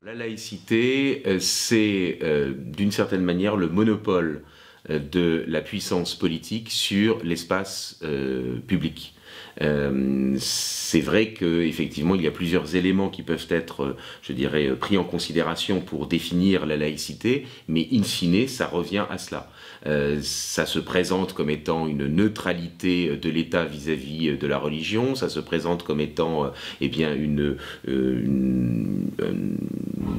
La laïcité, c'est d'une certaine manière le monopole de la puissance politique sur l'espace public. C'est vrai qu'effectivement, il y a plusieurs éléments qui peuvent être, je dirais, pris en considération pour définir la laïcité, mais in fine, ça revient à cela. Ça se présente comme étant une neutralité de l'État vis-à-vis de la religion, ça se présente comme étant eh bien, une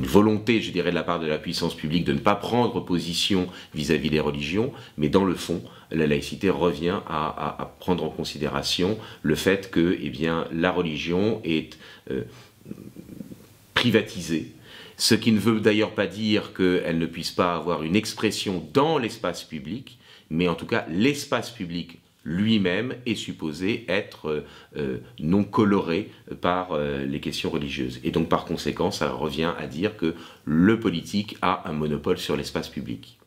volonté, je dirais, de la part de la puissance publique de ne pas prendre position vis-à-vis des religions, mais dans le fond, la laïcité revient à prendre en considération le fait que eh bien, la religion est privatisée, ce qui ne veut d'ailleurs pas dire qu'elle ne puisse pas avoir une expression dans l'espace public, mais en tout cas l'espace public lui-même est supposé être non coloré par les questions religieuses. Et donc par conséquent, ça revient à dire que le politique a un monopole sur l'espace public.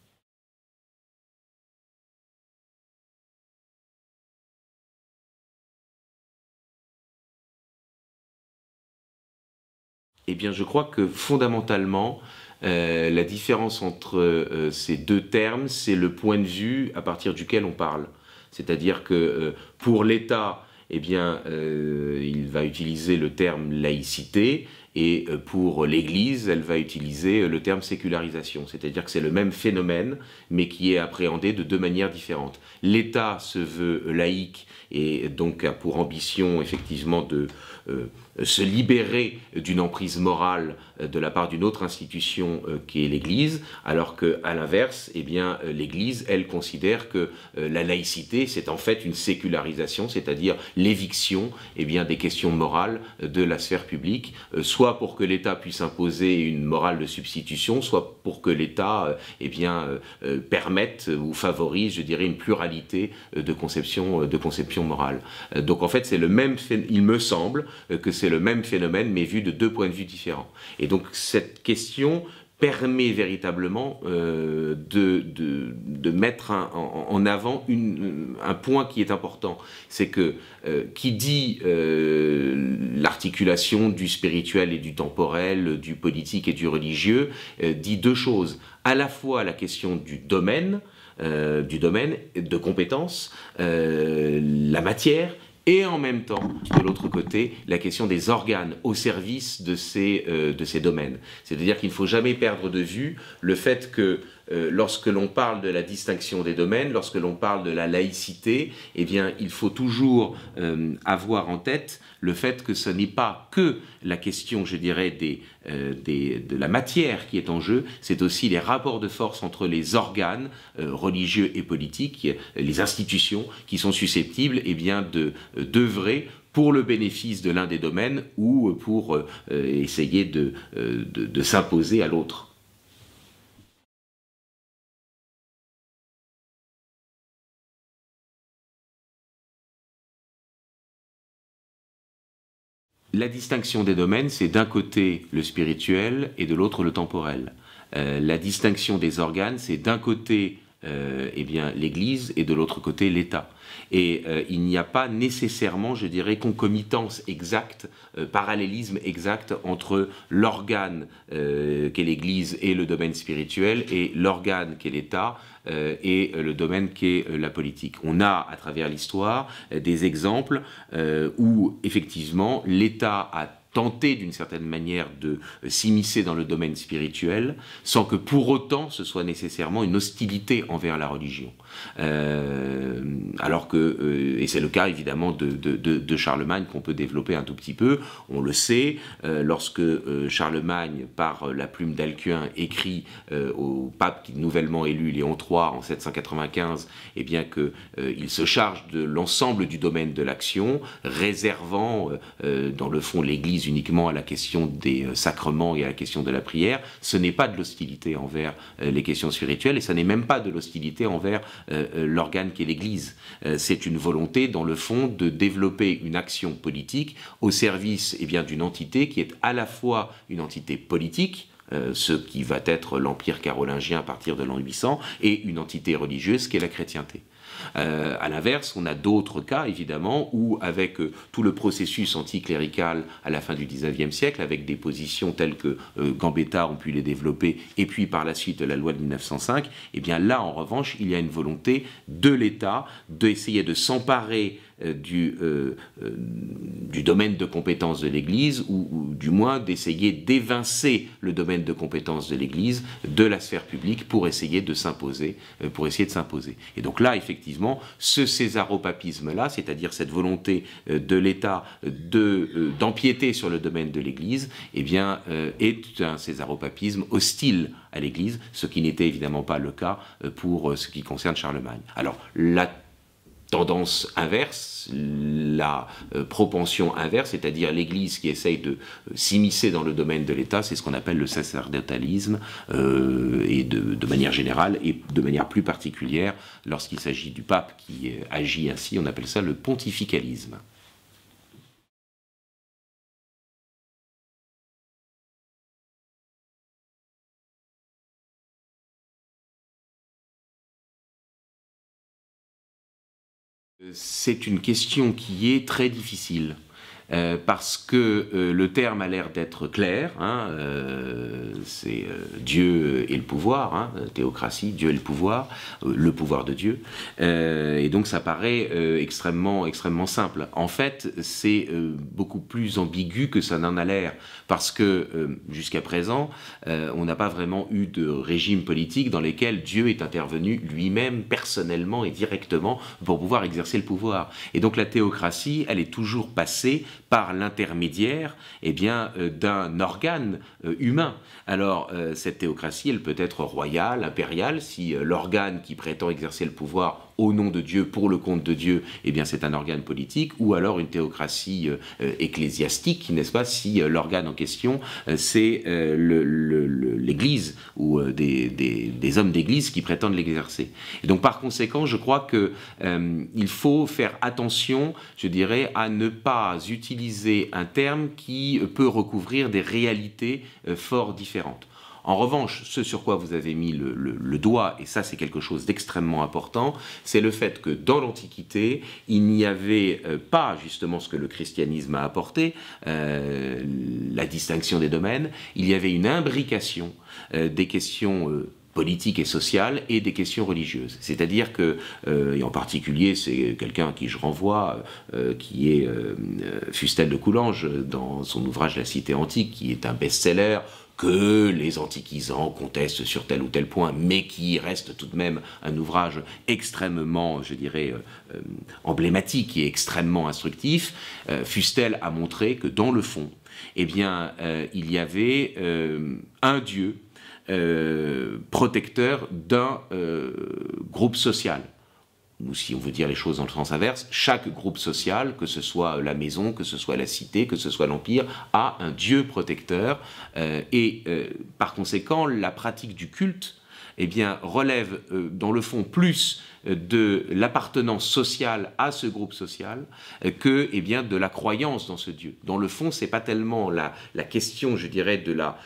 Eh bien, je crois que fondamentalement, la différence entre ces deux termes, c'est le point de vue à partir duquel on parle. C'est-à-dire que pour l'État, eh bien, il va utiliser le terme laïcité, et pour l'Église, elle va utiliser le terme sécularisation. C'est-à-dire que c'est le même phénomène, mais qui est appréhendé de deux manières différentes. L'État se veut laïque et donc a pour ambition effectivement de se libérer d'une emprise morale de la part d'une autre institution qui est l'Église, alors qu'à l'inverse, eh bien, l'Église, elle considère que la laïcité, c'est en fait une sécularisation, c'est-à-dire l'éviction eh bien, des questions morales de la sphère publique, soit pour que l'État puisse imposer une morale de substitution, soit pour que l'État eh bien, permette ou favorise, je dirais, une pluralité de conceptions morales. Donc en fait, c'est le même, il me semble que c'est le même phénomène, mais vu de deux points de vue différents. Et donc cette question permet véritablement de mettre en avant un point qui est important. C'est que qui dit l'articulation du spirituel et du temporel, du politique et du religieux, dit deux choses. À la fois la question du domaine de compétences, la matière, et en même temps, de l'autre côté, la question des organes au service de ces domaines. C'est-à-dire qu'il ne faut jamais perdre de vue le fait que lorsque l'on parle de la distinction des domaines, lorsque l'on parle de la laïcité, eh bien, il faut toujours avoir en tête le fait que ce n'est pas que la question, je dirais, de la matière qui est en jeu, c'est aussi les rapports de force entre les organes religieux et politiques, les institutions qui sont susceptibles eh bien, d'œuvrer pour le bénéfice de l'un des domaines ou pour essayer de s'imposer à l'autre. La distinction des domaines, c'est d'un côté le spirituel et de l'autre le temporel. La distinction des organes, c'est d'un côté eh bien, l'Église et de l'autre côté l'État. Et il n'y a pas nécessairement, je dirais, concomitance exacte, parallélisme exact entre l'organe qu'est l'Église et le domaine spirituel et l'organe qu'est l'État et le domaine qu'est la politique. On a, à travers l'histoire, des exemples où, effectivement, l'État a tenté d'une certaine manière de s'immiscer dans le domaine spirituel sans que pour autant ce soit nécessairement une hostilité envers la religion. Alors que, et c'est le cas évidemment de Charlemagne qu'on peut développer un tout petit peu, on le sait, lorsque Charlemagne, par la plume d'Alcuin, écrit au pape qui est nouvellement élu, Léon III, en 795, eh bien qu'il se charge de l'ensemble du domaine de l'action, réservant dans le fond l'Église uniquement à la question des sacrements et à la question de la prière, ce n'est pas de l'hostilité envers les questions spirituelles et ce n'est même pas de l'hostilité envers l'organe qu'est l'Église. C'est une volonté, dans le fond, de développer une action politique au service eh bien, d'une entité qui est à la fois une entité politique, ce qui va être l'Empire carolingien à partir de l'an 800, et une entité religieuse qui est la chrétienté. À l'inverse, on a d'autres cas, évidemment, où avec tout le processus anticlérical à la fin du XIXe siècle, avec des positions telles que Gambetta ont pu les développer, et puis par la suite la loi de 1905, eh bien là, en revanche, il y a une volonté de l'État d'essayer de s'emparer du domaine de compétence de l'Église, ou du moins d'essayer d'évincer le domaine de compétence de l'Église de la sphère publique pour essayer de s'imposer, Et donc là, effectivement, ce césaropapisme-là, c'est-à-dire cette volonté de l'État d'empiéter sur le domaine de l'Église, eh bien, est un césaropapisme hostile à l'Église, ce qui n'était évidemment pas le cas pour ce qui concerne Charlemagne. Alors, la tendance inverse, la propension inverse, c'est-à-dire l'Église qui essaye de s'immiscer dans le domaine de l'État, c'est ce qu'on appelle le sacerdotalisme, et de manière générale, et de manière plus particulière, lorsqu'il s'agit du pape qui agit ainsi, on appelle ça le pontificalisme. C'est une question qui est très difficile. Parce que le terme a l'air d'être clair, hein, c'est Dieu et le pouvoir, hein, théocratie, Dieu et le pouvoir de Dieu, et donc ça paraît extrêmement simple. En fait, c'est beaucoup plus ambigu que ça n'en a l'air, parce que jusqu'à présent, on n'a pas vraiment eu de régime politique dans lesquels Dieu est intervenu lui-même, personnellement et directement, pour pouvoir exercer le pouvoir. Et donc la théocratie, elle est toujours passée par l'intermédiaire d'un organe humain. Alors, cette théocratie, elle peut être royale, impériale, si l'organe qui prétend exercer le pouvoir au nom de Dieu, pour le compte de Dieu, eh bien c'est un organe politique, ou alors une théocratie ecclésiastique, n'est-ce pas, si l'organe en question, c'est l'Église, ou des hommes d'Église qui prétendent l'exercer. Et donc par conséquent, je crois que il faut faire attention, je dirais, à ne pas utiliser un terme qui peut recouvrir des réalités fort différentes. En revanche, ce sur quoi vous avez mis le doigt, et ça c'est quelque chose d'extrêmement important, c'est le fait que dans l'Antiquité, il n'y avait pas justement ce que le christianisme a apporté, la distinction des domaines, il y avait une imbrication des questions politiques et sociales et des questions religieuses. C'est-à-dire que, et en particulier, c'est quelqu'un à qui je renvoie, qui est Fustel de Coulanges, dans son ouvrage La Cité antique, qui est un best-seller, que les antiquisants contestent sur tel ou tel point, mais qui reste tout de même un ouvrage extrêmement, je dirais, emblématique et extrêmement instructif. Fustel a montré que dans le fond, eh bien, il y avait un Dieu protecteur d'un groupe social. Ou si on veut dire les choses dans le sens inverse, chaque groupe social, que ce soit la maison, que ce soit la cité, que ce soit l'empire, a un Dieu protecteur, par conséquent, la pratique du culte, eh bien, relève dans le fond plus de l'appartenance sociale à ce groupe social que de la croyance dans ce Dieu. Dans le fond, c'est pas tellement la question, je dirais, de la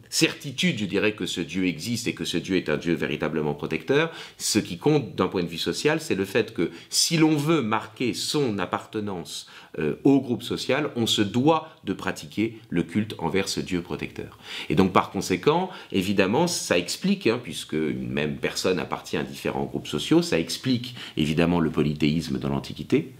certitude, je dirais, que ce Dieu existe et que ce Dieu est un Dieu véritablement protecteur. Ce qui compte d'un point de vue social, c'est le fait que si l'on veut marquer son appartenance au groupe social, on se doit de pratiquer le culte envers ce Dieu protecteur. Et donc par conséquent, évidemment, ça explique, puisque une même personne appartient à différents groupes sociaux, ça explique évidemment le polythéisme dans l'Antiquité,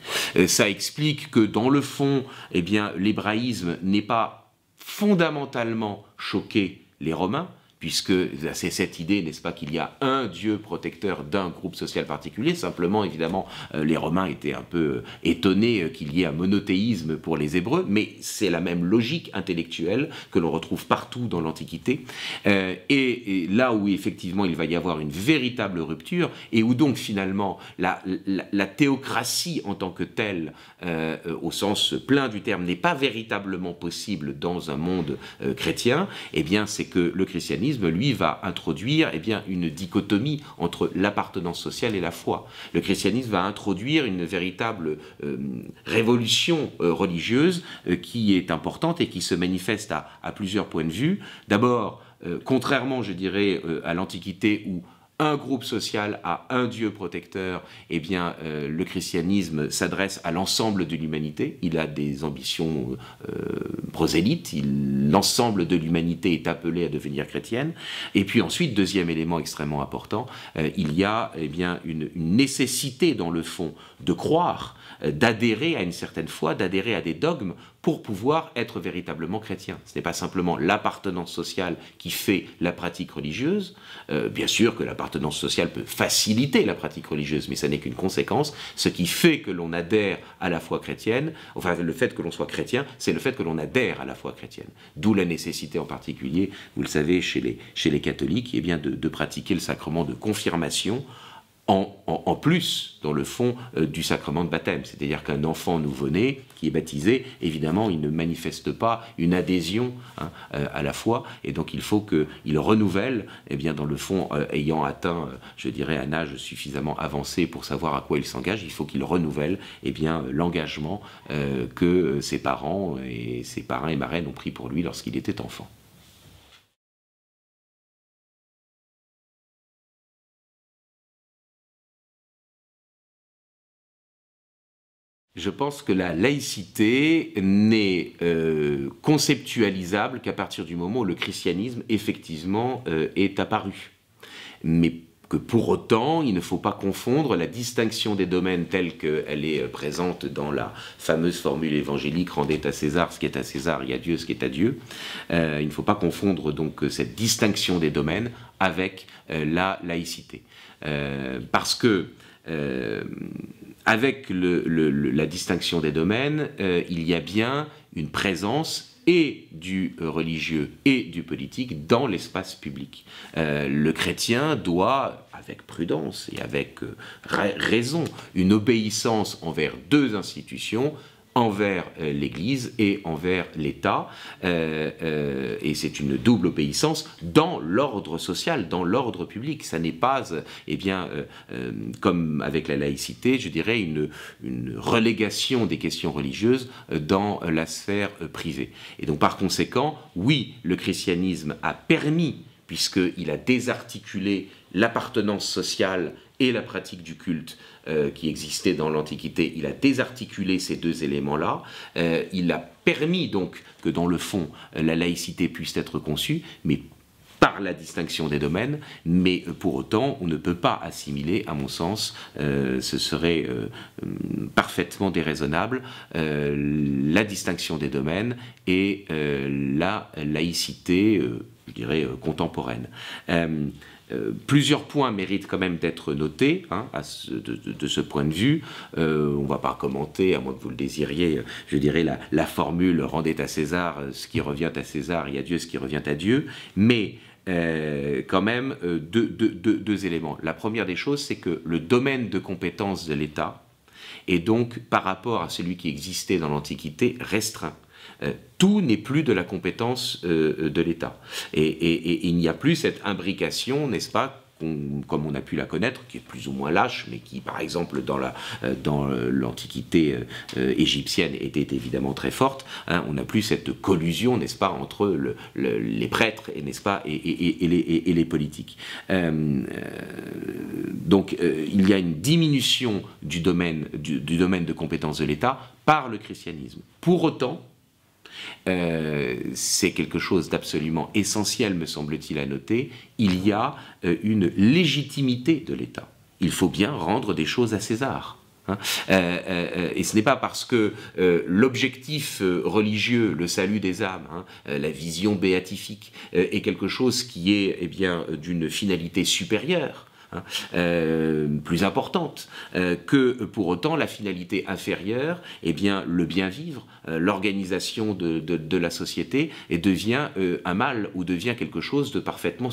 ça explique que dans le fond, l'hébraïsme n'est pas fondamentalement choqué les Romains, puisque c'est cette idée, n'est-ce pas, qu'il y a un Dieu protecteur d'un groupe social particulier. Simplement, évidemment, les Romains étaient un peu étonnés qu'il y ait un monothéisme pour les Hébreux, mais c'est la même logique intellectuelle que l'on retrouve partout dans l'Antiquité. Et là où, effectivement, il va y avoir une véritable rupture, et où donc, finalement, la théocratie en tant que telle, au sens plein du terme, n'est pas véritablement possible dans un monde chrétien, eh bien, c'est que le christianisme, lui, va introduire une dichotomie entre l'appartenance sociale et la foi. Le christianisme va introduire une véritable révolution religieuse qui est importante et qui se manifeste à plusieurs points de vue. D'abord, contrairement, je dirais, à l'Antiquité où un groupe social a un Dieu protecteur, eh bien, le christianisme s'adresse à l'ensemble de l'humanité. Il a des ambitions prosélytes. L'ensemble de l'humanité est appelé à devenir chrétienne. Et puis ensuite, deuxième élément extrêmement important, il y a eh bien, une nécessité, dans le fond, de croire, d'adhérer à une certaine foi, d'adhérer à des dogmes pour pouvoir être véritablement chrétien. Ce n'est pas simplement l'appartenance sociale qui fait la pratique religieuse. Bien sûr que l'appartenance sociale peut faciliter la pratique religieuse, mais ça n'est qu'une conséquence. Ce qui fait que l'on adhère à la foi chrétienne, enfin le fait que l'on soit chrétien, c'est le fait que l'on adhère à la foi chrétienne. D'où la nécessité en particulier, vous le savez, chez les catholiques, eh bien de pratiquer le sacrement de confirmation en plus, dans le fond, du sacrement de baptême. C'est-à-dire qu'un enfant nouveau-né qui est baptisé, évidemment, il ne manifeste pas une adhésion à la foi, et donc il faut qu'il renouvelle, eh bien, dans le fond, ayant atteint, je dirais, un âge suffisamment avancé pour savoir à quoi il s'engage, il faut qu'il renouvelle, eh bien, l'engagement que ses parents et ses parrains et marraines ont pris pour lui lorsqu'il était enfant. Je pense que la laïcité n'est conceptualisable qu'à partir du moment où le christianisme, effectivement, est apparu. Mais que pour autant, il ne faut pas confondre la distinction des domaines telle qu'elle est présente dans la fameuse formule évangélique « rendez à César ce qui est à César et à Dieu ce qui est à Dieu ». Il ne faut pas confondre donc cette distinction des domaines avec la laïcité. Parce que avec la distinction des domaines, il y a bien une présence et du religieux et du politique dans l'espace public. Le chrétien doit, avec prudence et avec raison, une obéissance envers deux institutions, envers l'Église et envers l'État, et c'est une double obéissance dans l'ordre social, dans l'ordre public. Ça n'est pas, eh bien, comme avec la laïcité, je dirais, une relégation des questions religieuses dans la sphère privée. Et donc, par conséquent, oui, le christianisme a permis, puisqu'il a désarticulé l'appartenance sociale et la pratique du culte qui existait dans l'Antiquité, il a désarticulé ces deux éléments-là, il a permis donc que dans le fond, la laïcité puisse être conçue, mais par la distinction des domaines, mais pour autant, on ne peut pas assimiler, à mon sens, ce serait parfaitement déraisonnable, la distinction des domaines et la laïcité, je dirais, contemporaine. Plusieurs points méritent quand même d'être notés de ce point de vue. On ne va pas commenter, à moins que vous le désiriez, je dirais la formule « rendez à César ce qui revient à César et à Dieu ce qui revient à Dieu », mais quand même deux éléments. La première des choses, c'est que le domaine de compétence de l'État est donc, par rapport à celui qui existait dans l'Antiquité, restreint. Tout n'est plus de la compétence de l'État. Et il n'y a plus cette imbrication, n'est-ce pas, comme on a pu la connaître, qui est plus ou moins lâche, mais qui, par exemple, dans l'Antiquité égyptienne était évidemment très forte. On n'a plus cette collusion, n'est-ce pas, entre les prêtres, n'est-ce pas, et les politiques. Donc, il y a une diminution du domaine de compétence de l'État par le christianisme. Pour autant, c'est quelque chose d'absolument essentiel, me semble-t-il, à noter, il y a une légitimité de l'État. Il faut bien rendre des choses à César. Et ce n'est pas parce que l'objectif religieux, le salut des âmes, la vision béatifique, est quelque chose qui est d'une finalité supérieure, plus importante, que pour autant la finalité inférieure, le bien vivre, l'organisation de la société, et devient un mal ou devient quelque chose de parfaitement,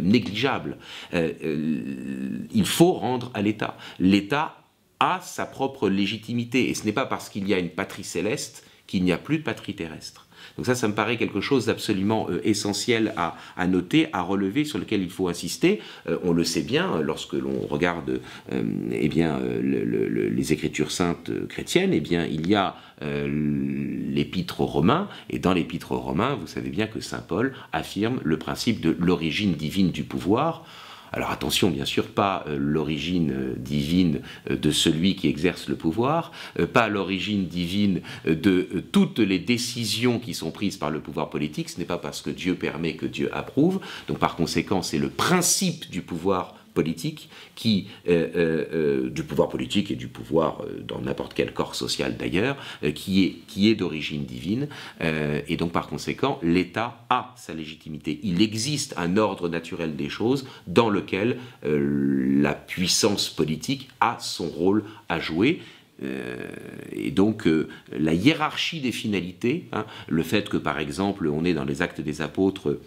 négligeable. Il faut rendre à l'État. L'État a sa propre légitimité, et ce n'est pas parce qu'il y a une patrie céleste qu'il n'y a plus de patrie terrestre. Donc ça me paraît quelque chose d'absolument essentiel à noter, à relever, sur lequel il faut insister. On le sait bien, lorsque l'on regarde les Écritures saintes chrétiennes, il y a l'Épître aux Romains, et dans l'Épître aux Romains, vous savez bien que saint Paul affirme le principe de l'origine divine du pouvoir. Alors attention, bien sûr, pas l'origine divine de celui qui exerce le pouvoir, pas l'origine divine de toutes les décisions qui sont prises par le pouvoir politique. Ce n'est pas parce que Dieu permet que Dieu approuve. Donc par conséquent, c'est le principe du pouvoir politique, du pouvoir politique et du pouvoir dans n'importe quel corps social d'ailleurs, qui est d'origine divine, et donc par conséquent l'État a sa légitimité. Il existe un ordre naturel des choses dans lequel la puissance politique a son rôle à jouer. Et donc la hiérarchie des finalités, le fait que par exemple on est dans les Actes des Apôtres,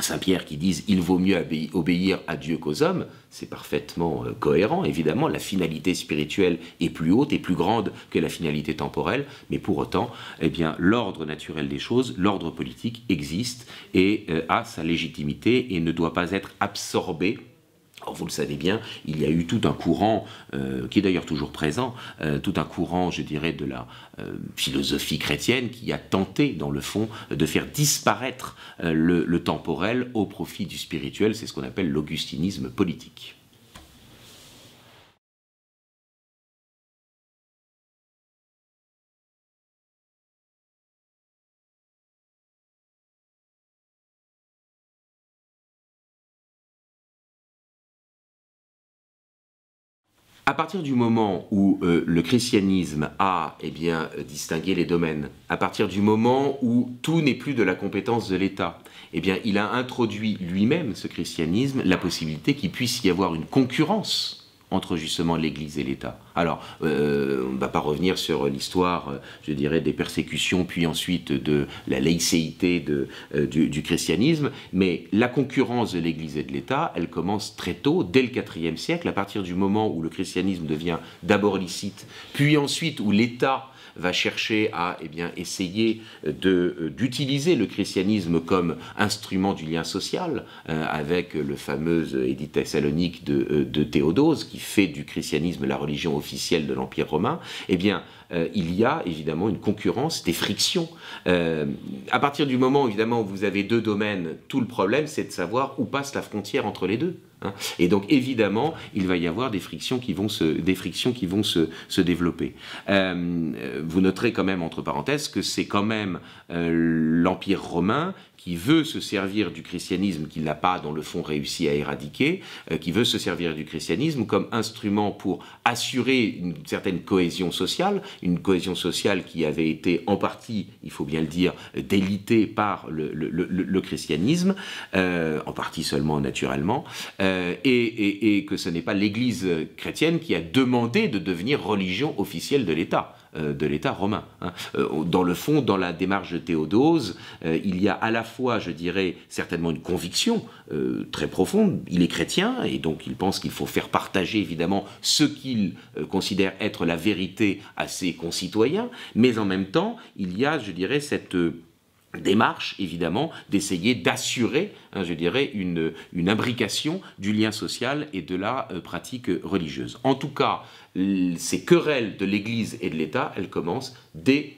Saint Pierre qui disent « il vaut mieux obéir à Dieu qu'aux hommes », c'est parfaitement cohérent, évidemment, la finalité spirituelle est plus haute et plus grande que la finalité temporelle, mais pour autant, eh bien, l'ordre naturel des choses, l'ordre politique existe et a sa légitimité et ne doit pas être absorbé. Or, vous le savez bien, il y a eu tout un courant, qui est d'ailleurs toujours présent, tout un courant, je dirais, de la philosophie chrétienne qui a tenté, dans le fond, de faire disparaître le temporel au profit du spirituel. C'est ce qu'on appelle l'augustinisme politique. À partir du moment où le christianisme a distingué les domaines, à partir du moment où tout n'est plus de la compétence de l'État, il a introduit lui-même, ce christianisme, la possibilité qu'il puisse y avoir une concurrence entre justement l'Église et l'État. Alors, on ne va pas revenir sur l'histoire, je dirais, des persécutions, puis ensuite de la laïcité du christianisme, mais la concurrence de l'Église et de l'État, elle commence très tôt, dès le IVe siècle, à partir du moment où le christianisme devient d'abord licite, puis ensuite où l'État va chercher à essayer d'utiliser le christianisme comme instrument du lien social, avec le fameux édit thessalonique de Théodose, qui fait du christianisme la religion officielle de l'Empire romain, il y a évidemment une concurrence, des frictions. À partir du moment évidemment où vous avez deux domaines, tout le problème c'est de savoir où passe la frontière entre les deux. Et donc évidemment, il va y avoir des frictions qui vont se développer. Vous noterez quand même, entre parenthèses, que c'est quand même l'Empire romain qui veut se servir du christianisme, qu'il n'a pas dans le fond réussi à éradiquer, qui veut se servir du christianisme comme instrument pour assurer une certaine cohésion sociale, une cohésion sociale qui avait été en partie, il faut bien le dire, délitée par le christianisme, en partie seulement naturellement, et que ce n'est pas l'Église chrétienne qui a demandé de devenir religion officielle de l'État romain. Dans le fond, dans la démarche de Théodose, il y a à la fois, je dirais, certainement une conviction très profonde. Il est chrétien et donc il pense qu'il faut faire partager évidemment ce qu'il considère être la vérité à ses concitoyens, mais en même temps, il y a, je dirais, cette démarche, évidemment, d'essayer d'assurer, je dirais, une imbrication du lien social et de la pratique religieuse. En tout cas, ces querelles de l'Église et de l'État, elles commencent dès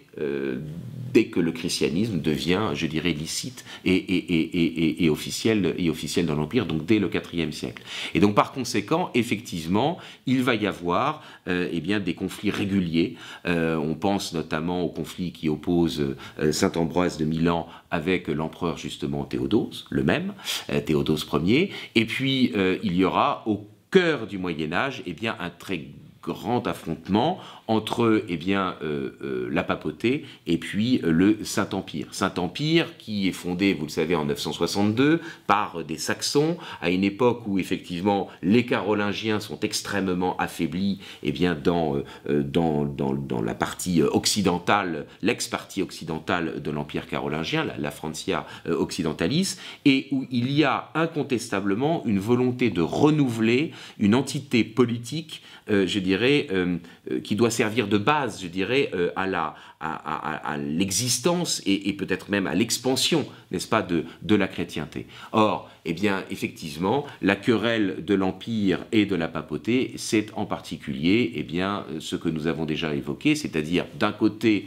que le christianisme devient, je dirais, licite et officiel dans l'Empire, donc dès le IVe siècle. Et donc par conséquent, effectivement, il va y avoir des conflits réguliers. On pense notamment au conflit qui oppose saint Ambroise de Milan avec l'empereur justement Théodose, le même, Théodose Ier. Et puis il y aura au cœur du Moyen-Âge un très grand affrontement entre la papauté et puis le Saint-Empire. Saint-Empire qui est fondé, vous le savez, en 962 par des Saxons, à une époque où effectivement les Carolingiens sont extrêmement affaiblis dans la partie occidentale, l'ex-partie occidentale de l'Empire carolingien, la Francia occidentalis, et où il y a incontestablement une volonté de renouveler une entité politique, je dirais, qui doit servir de base, je dirais, à l'existence et peut-être même à l'expansion, n'est-ce pas, de la chrétienté. Or, effectivement, la querelle de l'Empire et de la papauté, c'est en particulier ce que nous avons déjà évoqué, c'est-à-dire d'un côté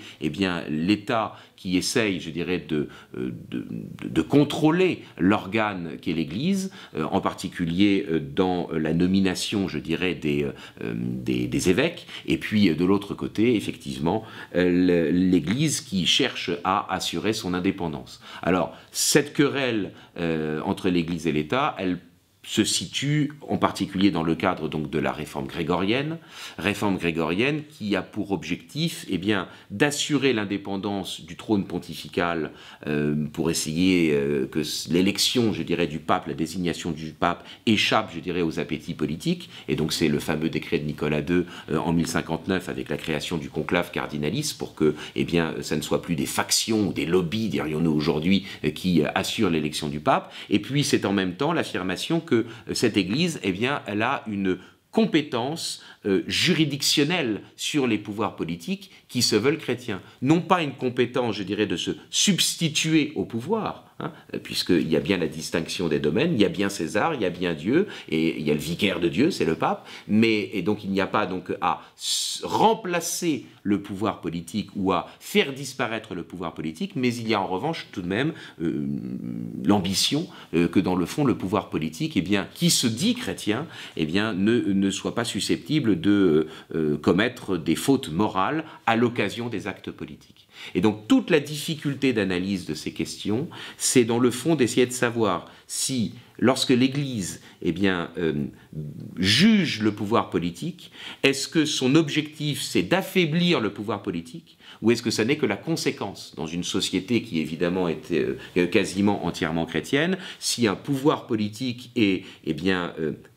l'État qui essaye, je dirais, de contrôler l'organe qu'est l'Église, en particulier dans la nomination, je dirais, des évêques, et puis de l'autre côté, effectivement, l'Église qui cherche à assurer son indépendance. Alors, cette querelle entre l'Église et l'État, elle se situe en particulier dans le cadre donc de la réforme grégorienne qui a pour objectif d'assurer l'indépendance du trône pontifical pour essayer que l'élection, je dirais, du pape, la désignation du pape échappe, je dirais, aux appétits politiques. Et donc c'est le fameux décret de Nicolas II en 1059 avec la création du conclave cardinaliste pour que ça ne soit plus des factions ou des lobbies, dirions-nous aujourd'hui, qui assurent l'élection du pape. Et puis c'est en même temps l'affirmation que cette Église, elle a une compétence juridictionnelle sur les pouvoirs politiques qui se veulent chrétiens. Non pas une compétence, je dirais, de se substituer au pouvoir, puisqu'il y a bien la distinction des domaines, il y a bien César, il y a bien Dieu, et il y a le vicaire de Dieu, c'est le pape, et donc il n'y a pas donc à remplacer le pouvoir politique ou à faire disparaître le pouvoir politique, mais il y a en revanche tout de même l'ambition que dans le fond le pouvoir politique, qui se dit chrétien, ne soit pas susceptible de commettre des fautes morales à l'occasion des actes politiques. Et donc toute la difficulté d'analyse de ces questions, c'est dans le fond d'essayer de savoir si, lorsque l'Église juge le pouvoir politique, est-ce que son objectif c'est d'affaiblir le pouvoir politique ou est-ce que ça n'est que la conséquence dans une société qui évidemment est quasiment entièrement chrétienne, si un pouvoir politique est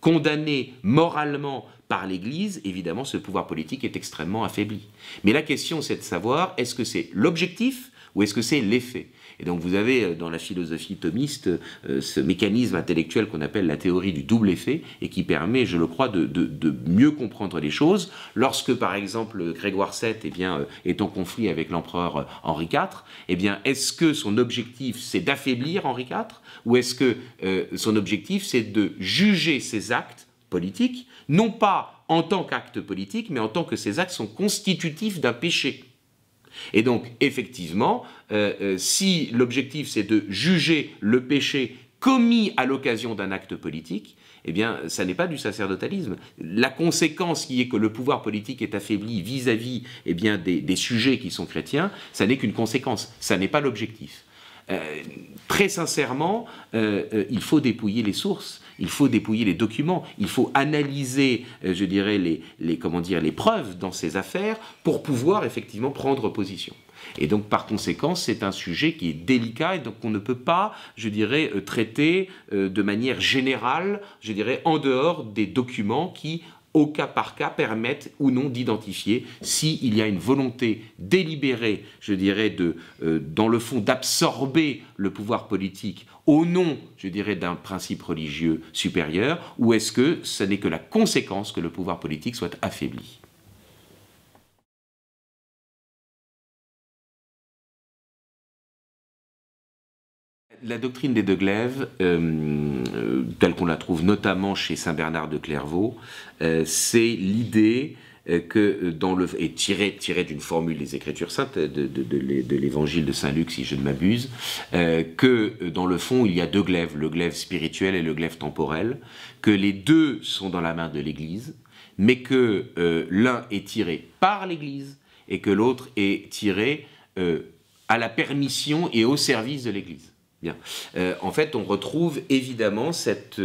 condamné moralement par l'Église, évidemment ce pouvoir politique est extrêmement affaibli. Mais la question c'est de savoir est-ce que c'est l'objectif ou est-ce que c'est l'effet? Et donc vous avez dans la philosophie thomiste ce mécanisme intellectuel qu'on appelle la théorie du double effet et qui permet, je le crois, de mieux comprendre les choses. Lorsque par exemple Grégoire VII est en conflit avec l'empereur Henri IV, est-ce que son objectif c'est d'affaiblir Henri IV ou est-ce que son objectif c'est de juger ses actes politiques, non pas en tant qu'acte politique, mais en tant que ces actes sont constitutifs d'un péché. Et donc, effectivement, si l'objectif c'est de juger le péché commis à l'occasion d'un acte politique, ça n'est pas du sacerdotalisme. La conséquence qui est que le pouvoir politique est affaibli vis-à-vis des sujets qui sont chrétiens, ça n'est qu'une conséquence, ça n'est pas l'objectif. Très sincèrement, il faut dépouiller les sources, il faut dépouiller les documents, il faut analyser, je dirais, les preuves dans ces affaires pour pouvoir effectivement prendre position. Et donc, par conséquent, c'est un sujet qui est délicat et donc on ne peut pas, je dirais, traiter de manière générale, je dirais, en dehors des documents qui, au cas par cas, permettent ou non d'identifier s'il y a une volonté délibérée, je dirais, dans le fond, d'absorber le pouvoir politique au nom, je dirais, d'un principe religieux supérieur, ou est-ce que ce n'est que la conséquence que le pouvoir politique soit affaibli. La doctrine des deux glaives, telle qu'on la trouve notamment chez saint Bernard de Clairvaux, c'est l'idée que et tirée d'une formule des Écritures saintes, de l'évangile de saint Luc, si je ne m'abuse, que dans le fond il y a deux glaives, le glaive spirituel et le glaive temporel, que les deux sont dans la main de l'Église, mais que l'un est tiré par l'Église et que l'autre est tiré à la permission et au service de l'Église. Bien. En fait, on retrouve évidemment cette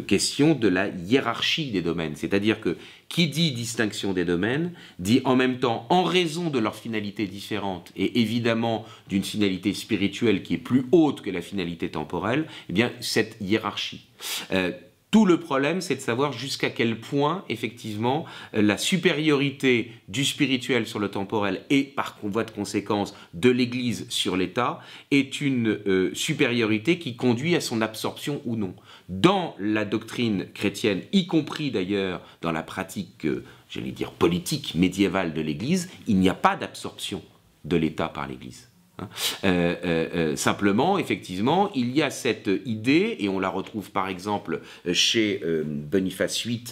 question de la hiérarchie des domaines. C'est-à-dire que qui dit distinction des domaines, dit en même temps, en raison de leurs finalités différentes, et évidemment d'une finalité spirituelle qui est plus haute que la finalité temporelle, cette hiérarchie. Tout le problème, c'est de savoir jusqu'à quel point, effectivement, la supériorité du spirituel sur le temporel et, par voie de conséquence, de l'Église sur l'État, est une supériorité qui conduit à son absorption ou non. Dans la doctrine chrétienne, y compris d'ailleurs dans la pratique, j'allais dire, politique médiévale de l'Église, il n'y a pas d'absorption de l'État par l'Église. Simplement, effectivement, il y a cette idée, et on la retrouve par exemple chez Boniface VIII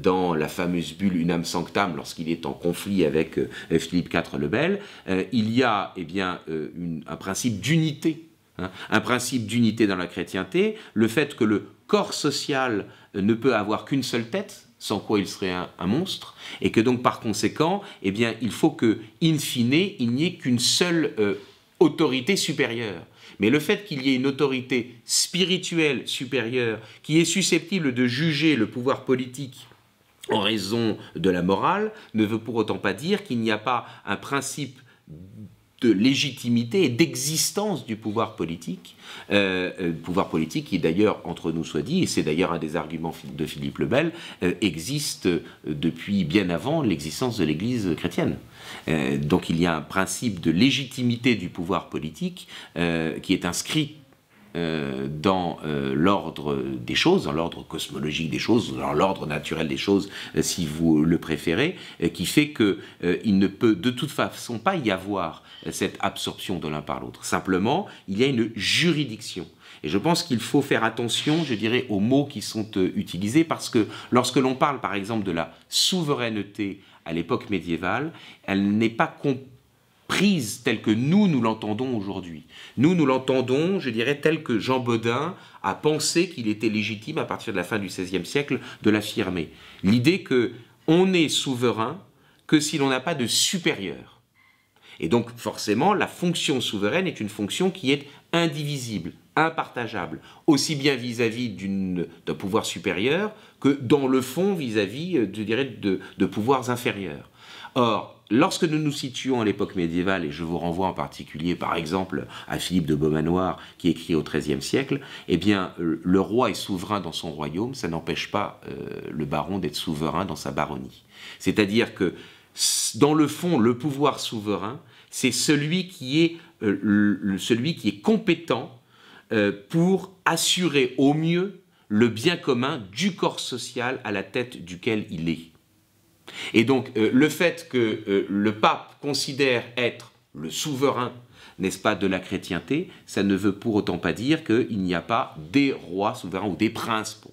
dans la fameuse bulle Unam Sanctam, lorsqu'il est en conflit avec Philippe IV le Bel, il y a eh bien, un principe d'unité, un principe d'unité dans la chrétienté, le fait que le corps social ne peut avoir qu'une seule tête, sans quoi il serait un monstre, et que donc par conséquent, eh bien, il faut que, in fine, il n'y ait qu'une seule autorité supérieure. Mais le fait qu'il y ait une autorité spirituelle supérieure qui est susceptible de juger le pouvoir politique en raison de la morale ne veut pour autant pas dire qu'il n'y a pas un principe de légitimité et d'existence du pouvoir politique qui est d'ailleurs, entre nous soit dit, et c'est d'ailleurs un des arguments de Philippe le Bel, existe depuis bien avant l'existence de l'Église chrétienne. Donc il y a un principe de légitimité du pouvoir politique qui est inscrit dans l'ordre des choses, dans l'ordre cosmologique des choses, dans l'ordre naturel des choses, si vous le préférez, qui fait qu'il ne peut de toute façon pas y avoir cette absorption de l'un par l'autre. Simplement, il y a une juridiction. Et je pense qu'il faut faire attention, je dirais, aux mots qui sont utilisés, parce que lorsque l'on parle, par exemple, de la souveraineté à l'époque médiévale, elle n'est pas prise telle que nous l'entendons aujourd'hui. Nous l'entendons, je dirais, tel que Jean Bodin a pensé qu'il était légitime à partir de la fin du XVIe siècle de l'affirmer. L'idée qu'on n'est souverain que si l'on n'a pas de supérieur. Et donc, forcément, la fonction souveraine est une fonction qui est indivisible, impartageable, aussi bien vis-à-vis d'un pouvoir supérieur que dans le fond vis-à-vis, je dirais, de pouvoirs inférieurs. Or, lorsque nous nous situons à l'époque médiévale, et je vous renvoie en particulier, par exemple, à Philippe de Beaumanoir, qui écrit au XIIIe siècle, eh bien, le roi est souverain dans son royaume, ça n'empêche pas le baron d'être souverain dans sa baronnie. C'est-à-dire que, dans le fond, le pouvoir souverain, c'est celui qui est compétent pour assurer au mieux le bien commun du corps social à la tête duquel il est. Et donc, le fait que le pape considère être le souverain, n'est-ce pas, de la chrétienté, ça ne veut pour autant pas dire qu'il n'y a pas des rois souverains ou des princes, pour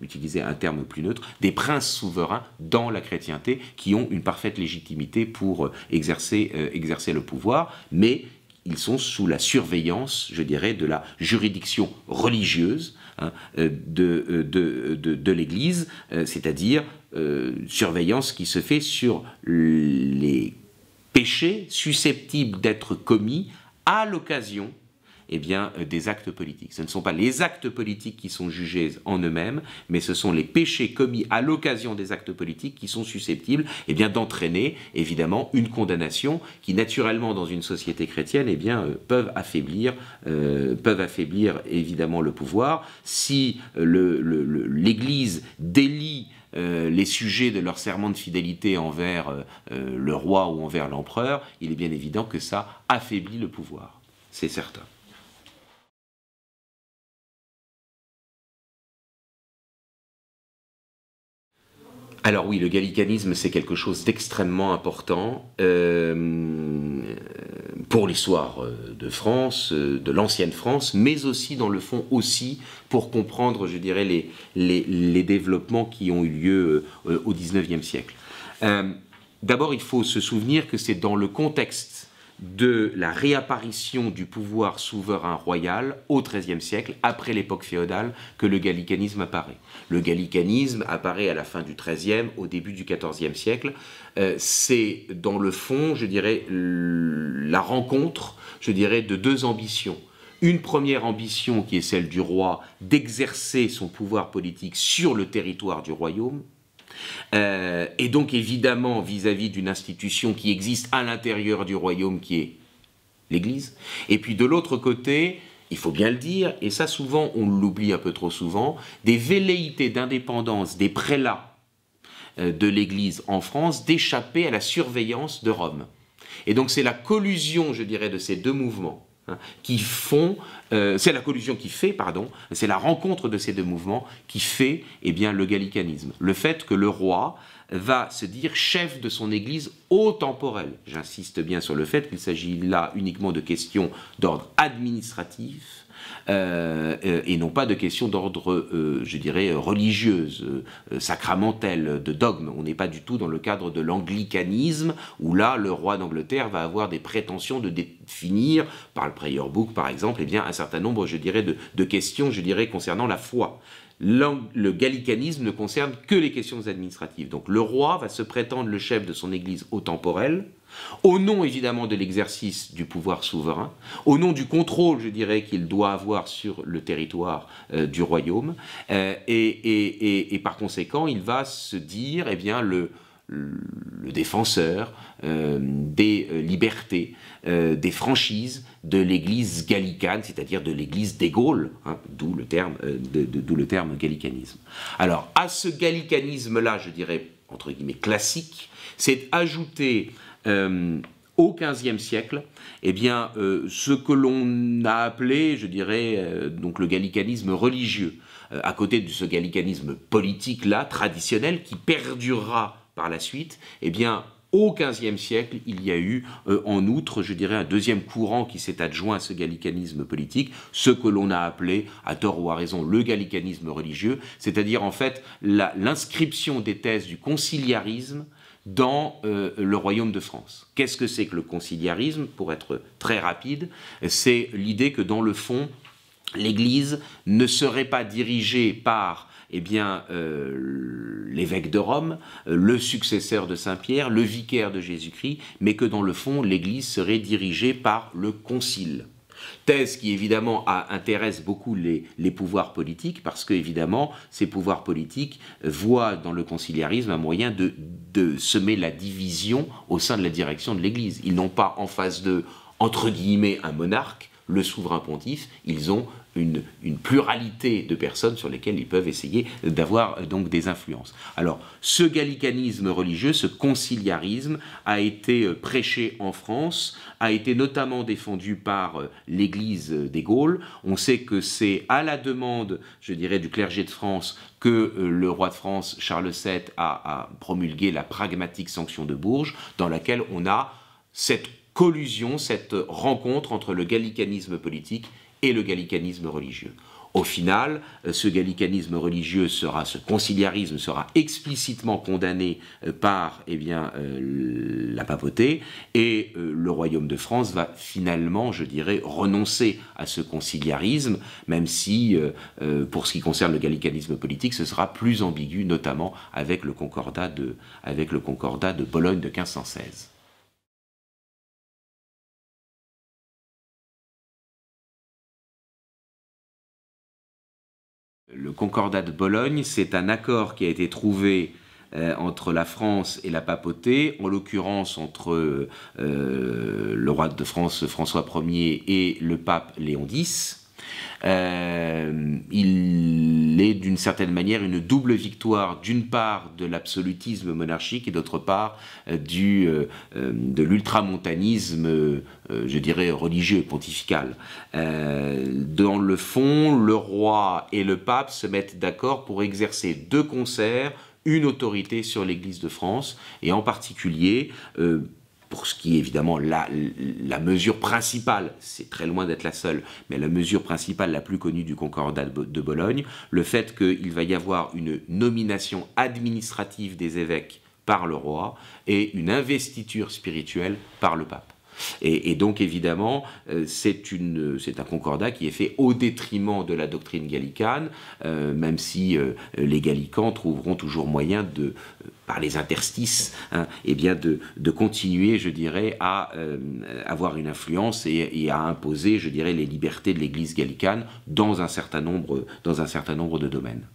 utiliser un terme plus neutre, des princes souverains dans la chrétienté qui ont une parfaite légitimité pour exercer le pouvoir, mais ils sont sous la surveillance, je dirais, de la juridiction religieuse de l'Église, c'est-à-dire surveillance qui se fait sur les péchés susceptibles d'être commis à l'occasion des actes politiques. Ce ne sont pas les actes politiques qui sont jugés en eux-mêmes, mais ce sont les péchés commis à l'occasion des actes politiques qui sont susceptibles d'entraîner, évidemment, une condamnation qui, naturellement, dans une société chrétienne, peuvent affaiblir, évidemment, le pouvoir. Si l'Église délie les sujets de leur serment de fidélité envers le roi ou envers l'empereur, il est bien évident que ça affaiblit le pouvoir. C'est certain. Alors oui, le gallicanisme, c'est quelque chose d'extrêmement important pour l'histoire de France, de l'ancienne France, mais aussi, dans le fond, aussi pour comprendre, je dirais, les développements qui ont eu lieu au XIXe siècle. D'abord, il faut se souvenir que c'est dans le contexte de la réapparition du pouvoir souverain royal au XIIIe siècle, après l'époque féodale, que le gallicanisme apparaît. Le gallicanisme apparaît à la fin du XIIIe, au début du XIVe siècle. C'est dans le fond, je dirais, la rencontre, je dirais, de deux ambitions. Une première ambition qui est celle du roi d'exercer son pouvoir politique sur le territoire du royaume, et donc évidemment vis-à-vis d'une institution qui existe à l'intérieur du royaume qui est l'Église. Et puis de l'autre côté, il faut bien le dire, et ça souvent on l'oublie un peu trop souvent, des velléités d'indépendance des prélats de l'Église en France d'échapper à la surveillance de Rome. Et donc c'est la collusion, je dirais, de ces deux mouvements, hein, qui font, c'est la collusion qui fait, pardon, c'est la rencontre de ces deux mouvements qui fait eh bien, le gallicanisme. Le fait que le roi va se dire chef de son Église au temporel. J'insiste bien sur le fait qu'il s'agit là uniquement de questions d'ordre administratif, et non pas de questions d'ordre, je dirais, religieuse, sacramentelle, de dogme. On n'est pas du tout dans le cadre de l'anglicanisme, où là, le roi d'Angleterre va avoir des prétentions de définir, par le Prayer Book par exemple, eh bien, un certain nombre, je dirais, de questions, je dirais, concernant la foi. Le gallicanisme ne concerne que les questions administratives. Donc le roi va se prétendre le chef de son Église au temporel, au nom évidemment de l'exercice du pouvoir souverain, au nom du contrôle, je dirais, qu'il doit avoir sur le territoire du royaume, et par conséquent, il va se dire, eh bien, le défenseur des libertés, des franchises de l'Église gallicane, c'est-à-dire de l'Église des Gaules, hein, d'où le terme gallicanisme. Alors, à ce gallicanisme-là, je dirais, entre guillemets, classique, c'est ajouté au XVe siècle, eh bien, ce que l'on a appelé, je dirais, donc le gallicanisme religieux, à côté de ce gallicanisme politique-là, traditionnel, qui perdurera par la suite, eh bien, au XVe siècle, il y a eu, en outre, je dirais, un deuxième courant qui s'est adjoint à ce gallicanisme politique, ce que l'on a appelé, à tort ou à raison, le gallicanisme religieux, c'est-à-dire, en fait, l'inscription des thèses du conciliarisme dans le royaume de France. Qu'est-ce que c'est que le conciliarisme? Pour être très rapide, c'est l'idée que, dans le fond, l'Église ne serait pas dirigée par eh bien, l'évêque de Rome, le successeur de Saint-Pierre, le vicaire de Jésus-Christ, mais que dans le fond, l'Église serait dirigée par le concile. Thèse qui évidemment intéresse beaucoup les pouvoirs politiques, parce que évidemment ces pouvoirs politiques voient dans le conciliarisme un moyen de semer la division au sein de la direction de l'Église. Ils n'ont pas en face d'eux, entre guillemets, un monarque, le souverain pontife, ils ont une pluralité de personnes sur lesquelles ils peuvent essayer d'avoir donc des influences. Alors, ce gallicanisme religieux, ce conciliarisme, a été prêché en France, a été notamment défendu par l'Église des Gaules. On sait que c'est à la demande, je dirais, du clergé de France que le roi de France, Charles VII, a promulgué la pragmatique sanction de Bourges, dans laquelle on a cette collusion, cette rencontre entre le gallicanisme politique et le gallicanisme religieux. Au final, ce gallicanisme religieux ce conciliarisme sera explicitement condamné par eh bien, la papauté, et le royaume de France va finalement, je dirais, renoncer à ce conciliarisme, même si, pour ce qui concerne le gallicanisme politique, ce sera plus ambigu, notamment avec le concordat de Bologne de 1516. Le Concordat de Bologne, c'est un accord qui a été trouvé entre la France et la papauté, en l'occurrence entre le roi de France François Ier et le pape Léon X. Il est d'une certaine manière une double victoire, d'une part de l'absolutisme monarchique et d'autre part de l'ultramontanisme, je dirais, religieux, pontifical. Dans le fond, le roi et le pape se mettent d'accord pour exercer de concert une autorité sur l'Église de France, et en particulier pour ce qui est évidemment la mesure principale, c'est très loin d'être la seule, mais la mesure principale la plus connue du Concordat de Bologne, le fait qu'il va y avoir une nomination administrative des évêques par le roi et une investiture spirituelle par le pape. Et donc évidemment, c'est un concordat qui est fait au détriment de la doctrine gallicane, même si les gallicans trouveront toujours moyen par les interstices, hein, eh bien de continuer, je dirais, à avoir une influence et à imposer, je dirais, les libertés de l'Église gallicane dans un certain nombre de domaines.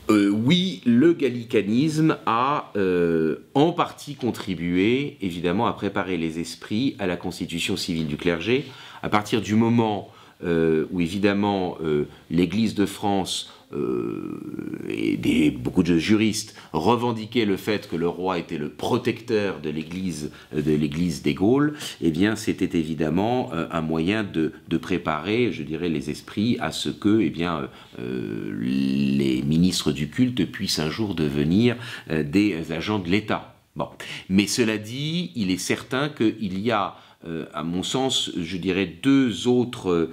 Oui, le gallicanisme a en partie contribué, évidemment, à préparer les esprits à la constitution civile du clergé, à partir du moment où évidemment l'Église de France et beaucoup de juristes revendiquaient le fait que le roi était le protecteur de l'Église des Gaules, eh bien c'était évidemment un moyen de préparer, je dirais, les esprits à ce que les ministres du culte puissent un jour devenir des agents de l'État. Bon. Mais cela dit, il est certain qu'il y a à mon sens, je dirais deux autres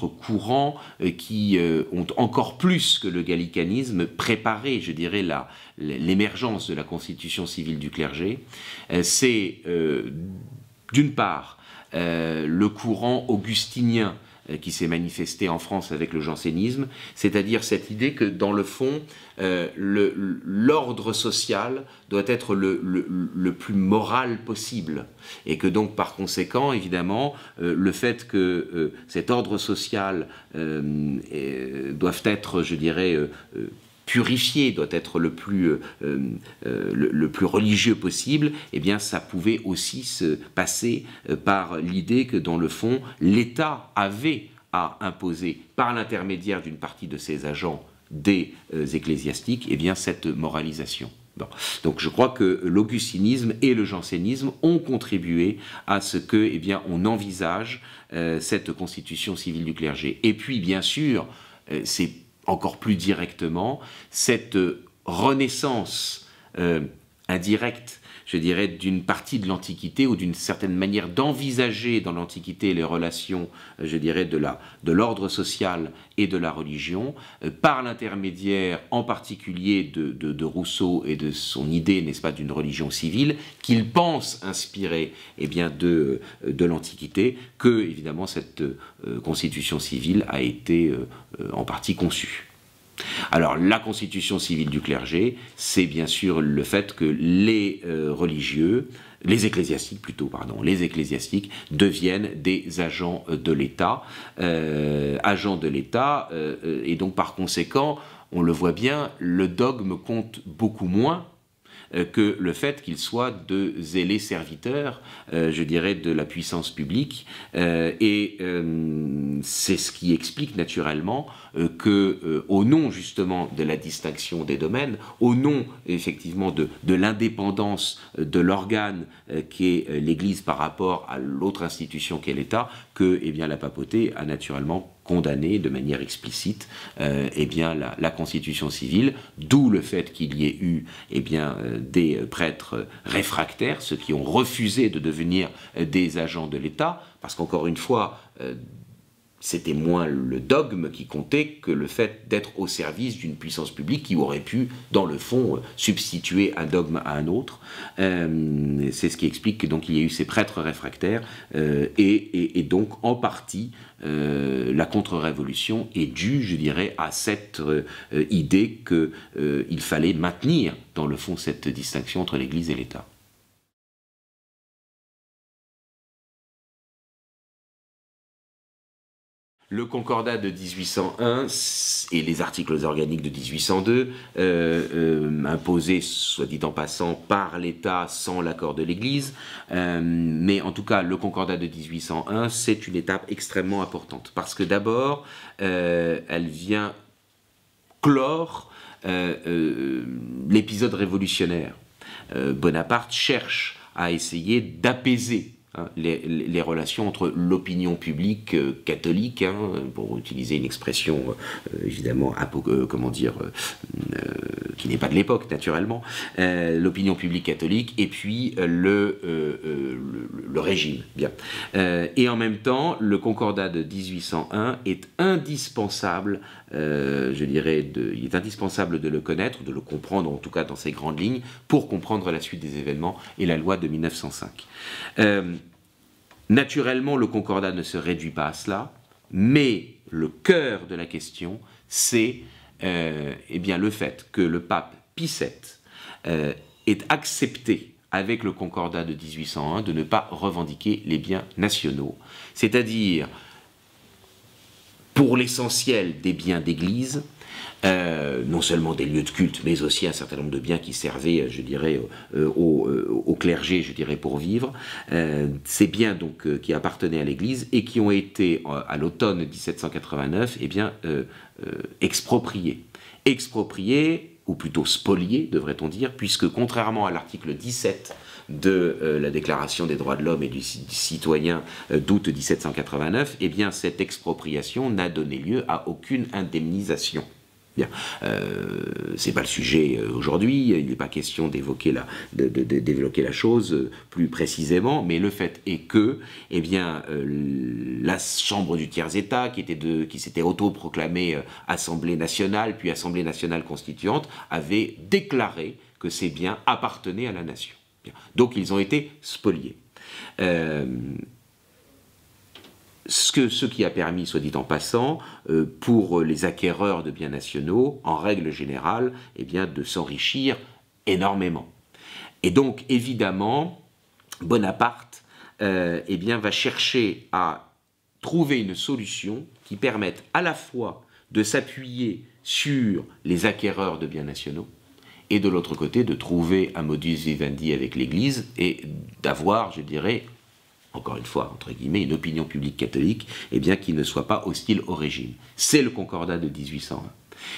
courants qui ont encore plus que le gallicanisme préparé, je dirais, l'émergence de la constitution civile du clergé. C'est d'une part le courant augustinien qui s'est manifesté en France avec le jansénisme, c'est-à-dire cette idée que dans le fond, l'ordre social doit être le plus moral possible, et que donc par conséquent, évidemment, le fait que cet ordre social doive être, je dirais, purifié, doit être le plus religieux possible, eh bien ça pouvait aussi se passer par l'idée que dans le fond, l'État avait à imposer par l'intermédiaire d'une partie de ses agents des ecclésiastiques, eh bien cette moralisation. Bon. Donc je crois que l'augustinisme et le jansénisme ont contribué à ce que, eh bien, on envisage cette constitution civile du clergé. Et puis bien sûr, c'est encore plus directement, cette renaissance indirecte, je dirais, d'une partie de l'Antiquité ou d'une certaine manière d'envisager dans l'Antiquité les relations, je dirais, de l'ordre social et de la religion, par l'intermédiaire en particulier de Rousseau et de son idée, n'est-ce pas, d'une religion civile, qu'il pense inspirer, eh bien, de l'Antiquité, que, évidemment, cette constitution civile a été en partie conçue. Alors, la constitution civile du clergé, c'est bien sûr le fait que les les ecclésiastiques deviennent des agents de l'État, et donc par conséquent, on le voit bien, le dogme compte beaucoup moins que le fait qu'ils soient de zélés serviteurs, je dirais, de la puissance publique, et c'est ce qui explique naturellement que, au nom justement de la distinction des domaines, au nom effectivement de l'indépendance de l'organe qui est l'Église par rapport à l'autre institution qu'est l'État, que, eh bien, la papauté a naturellement condamné de manière explicite eh bien, la constitution civile, d'où le fait qu'il y ait eu, eh bien, des prêtres réfractaires, ceux qui ont refusé de devenir des agents de l'État, parce qu'encore une fois, c'était moins le dogme qui comptait que le fait d'être au service d'une puissance publique qui aurait pu, dans le fond, substituer un dogme à un autre. C'est ce qui explique que donc il y a eu ces prêtres réfractaires et donc en partie la contre-révolution est due, je dirais, à cette idée qu'il fallait maintenir, dans le fond, cette distinction entre l'Église et l'État. Le Concordat de 1801 et les articles organiques de 1802, imposés, soit dit en passant, par l'État sans l'accord de l'Église, mais en tout cas, le Concordat de 1801, c'est une étape extrêmement importante, parce que d'abord, elle vient clore l'épisode révolutionnaire. Bonaparte cherche à essayer d'apaiser les relations entre l'opinion publique catholique, pour utiliser une expression évidemment qui n'est pas de l'époque naturellement, l'opinion publique catholique et puis le régime. Bien. Et en même temps, le Concordat de 1801 est indispensable, je dirais, il est indispensable de le connaître, de le comprendre en tout cas dans ses grandes lignes, pour comprendre la suite des événements et la loi de 1905. Naturellement, le Concordat ne se réduit pas à cela, mais le cœur de la question, c'est eh bien, le fait que le pape Pie VII ait accepté, avec le Concordat de 1801, de ne pas revendiquer les biens nationaux, c'est-à-dire, pour l'essentiel des biens d'église, non seulement des lieux de culte, mais aussi un certain nombre de biens qui servaient, je dirais, au clergé, je dirais, pour vivre. Ces biens donc qui appartenaient à l'Église et qui ont été, à l'automne 1789, eh bien, expropriés. Expropriés, ou plutôt spoliés, devrait-on dire, puisque contrairement à l'article 17 de la Déclaration des droits de l'homme et du citoyen d'août 1789, eh bien, cette expropriation n'a donné lieu à aucune indemnisation. Bien, c'est pas le sujet aujourd'hui, il n'est pas question d'évoquer la chose plus précisément, mais le fait est que, eh bien, la Chambre du tiers-État, qui s'était autoproclamée Assemblée nationale, puis Assemblée nationale constituante, avait déclaré que ces biens appartenaient à la nation. Bien. Donc ils ont été spoliés. Ce qui a permis, soit dit en passant, pour les acquéreurs de biens nationaux, en règle générale, eh bien, de s'enrichir énormément. Et donc, évidemment, Bonaparte eh bien, va chercher à trouver une solution qui permette à la fois de s'appuyer sur les acquéreurs de biens nationaux, et de l'autre côté, de trouver un modus vivendi avec l'Église et d'avoir, je dirais, encore une fois, entre guillemets, une opinion publique catholique, eh bien, qui ne soit pas hostile au régime. C'est le Concordat de 1801.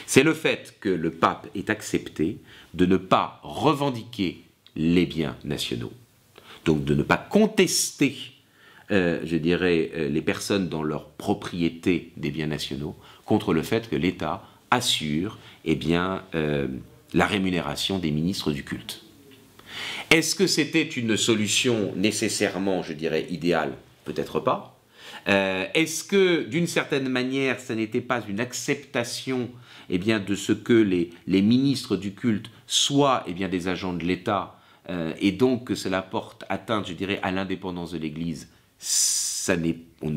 C'est le fait que le pape ait accepté de ne pas revendiquer les biens nationaux, donc de ne pas contester, je dirais, les personnes dans leur propriété des biens nationaux, contre le fait que l'État assure, eh bien, la rémunération des ministres du culte. Est-ce que c'était une solution nécessairement, je dirais, idéale? Peut-être pas. Est-ce que, d'une certaine manière, ça n'était pas une acceptation eh bien, de ce que les ministres du culte soient eh bien, des agents de l'État et donc que cela porte atteinte, je dirais, à l'indépendance de l'Église? On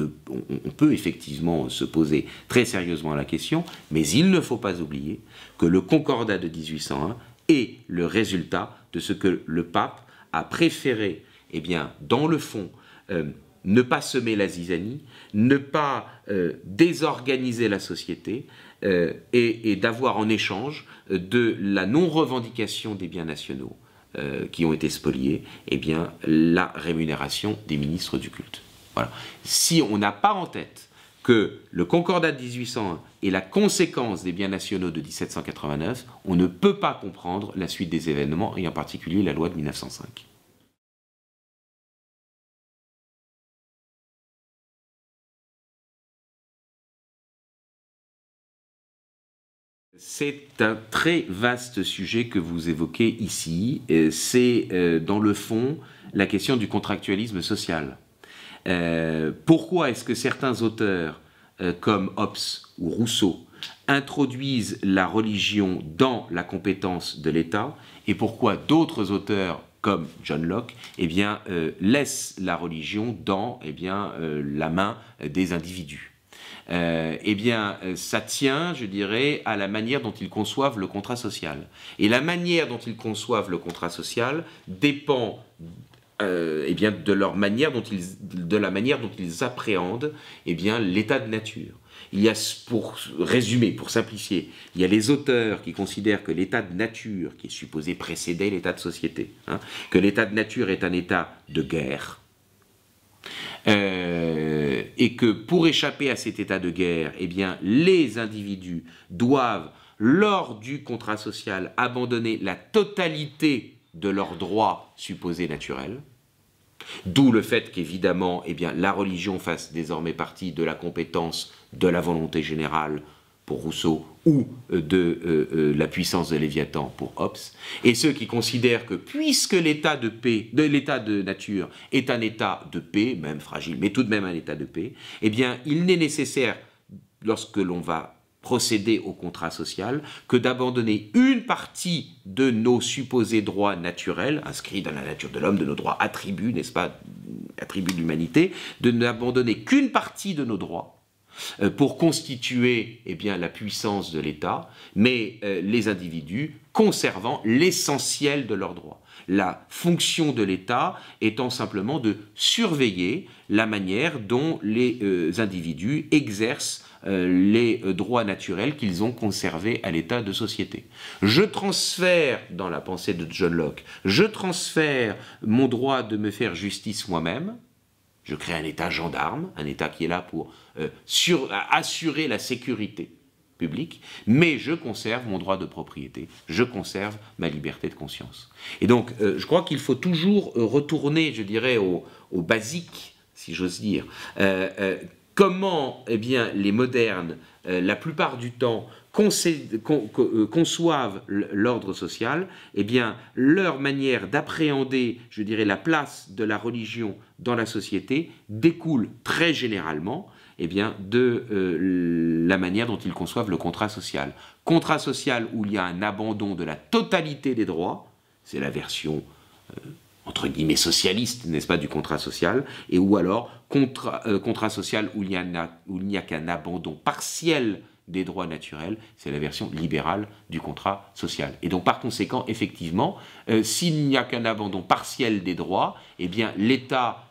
peut effectivement se poser très sérieusement la question, mais il ne faut pas oublier que le Concordat de 1801 est le résultat de ce que le pape a préféré, eh bien, dans le fond, ne pas semer la zizanie, ne pas désorganiser la société et d'avoir en échange de la non-revendication des biens nationaux qui ont été spoliés, eh bien, la rémunération des ministres du culte. Voilà. Si on n'a pas en tête que le Concordat de 1801 est la conséquence des biens nationaux de 1789, on ne peut pas comprendre la suite des événements, et en particulier la loi de 1905. C'est un très vaste sujet que vous évoquez ici. C'est, dans le fond, la question du contractualisme social. Pourquoi est-ce que certains auteurs, comme Hobbes ou Rousseau, introduisent la religion dans la compétence de l'État, et pourquoi d'autres auteurs, comme John Locke, eh bien, laissent la religion dans eh bien, la main des individus? Eh bien, ça tient, je dirais, à la manière dont ils conçoivent le contrat social. Et la manière dont ils conçoivent le contrat social dépend eh bien, de la manière dont ils appréhendent eh bien, l'état de nature. Il y a, pour résumer, pour simplifier, il y a les auteurs qui considèrent que l'état de nature, qui est supposé précéder l'état de société, que l'état de nature est un état de guerre, et que pour échapper à cet état de guerre, eh bien, les individus doivent, lors du contrat social, abandonner la totalité de leurs droits supposés naturels, d'où le fait qu'évidemment, eh bien, la religion fasse désormais partie de la compétence de la volonté générale pour Rousseau, ou de la puissance de Léviathan pour Hobbes, et ceux qui considèrent que puisque l'état de nature est un état de paix, même fragile, mais tout de même un état de paix, eh bien, il n'est nécessaire, lorsque l'on va procéder au contrat social, que d'abandonner une partie de nos supposés droits naturels, inscrits dans la nature de l'homme, de nos droits attributs, n'est-ce pas, attributs de l'humanité, de n'abandonner qu'une partie de nos droits, pour constituer la puissance de l'État, mais les individus conservant l'essentiel de leurs droits. La fonction de l'État étant simplement de surveiller la manière dont les individus exercent les droits naturels qu'ils ont conservés à l'état de société. Je transfère, dans la pensée de John Locke, je transfère mon droit de me faire justice moi-même. Je crée un État gendarme, un État qui est là pour assurer la sécurité publique, mais je conserve mon droit de propriété, je conserve ma liberté de conscience. Et donc, je crois qu'il faut toujours retourner, je dirais, au basique, si j'ose dire. Comment les modernes, la plupart du temps, conçoivent l'ordre social, leur manière d'appréhender, je dirais, la place de la religion dans la société découle très généralement de la manière dont ils conçoivent le contrat social. Contrat social où il y a un abandon de la totalité des droits, c'est la version entre guillemets socialiste, n'est-ce pas, du contrat social, et ou alors contrat social où il n'y a qu'un abandon partiel des droits naturels, c'est la version libérale du contrat social. Et donc par conséquent, effectivement, s'il n'y a qu'un abandon partiel des droits, l'État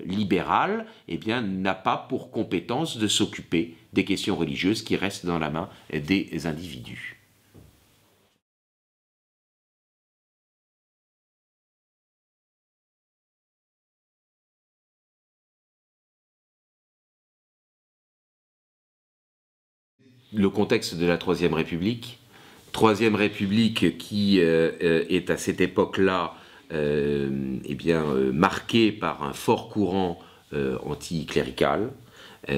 libéral n'a pas pour compétence de s'occuper des questions religieuses qui restent dans la main des individus. Le contexte de la Troisième République qui est à cette époque-là marqué par un fort courant anticlérical,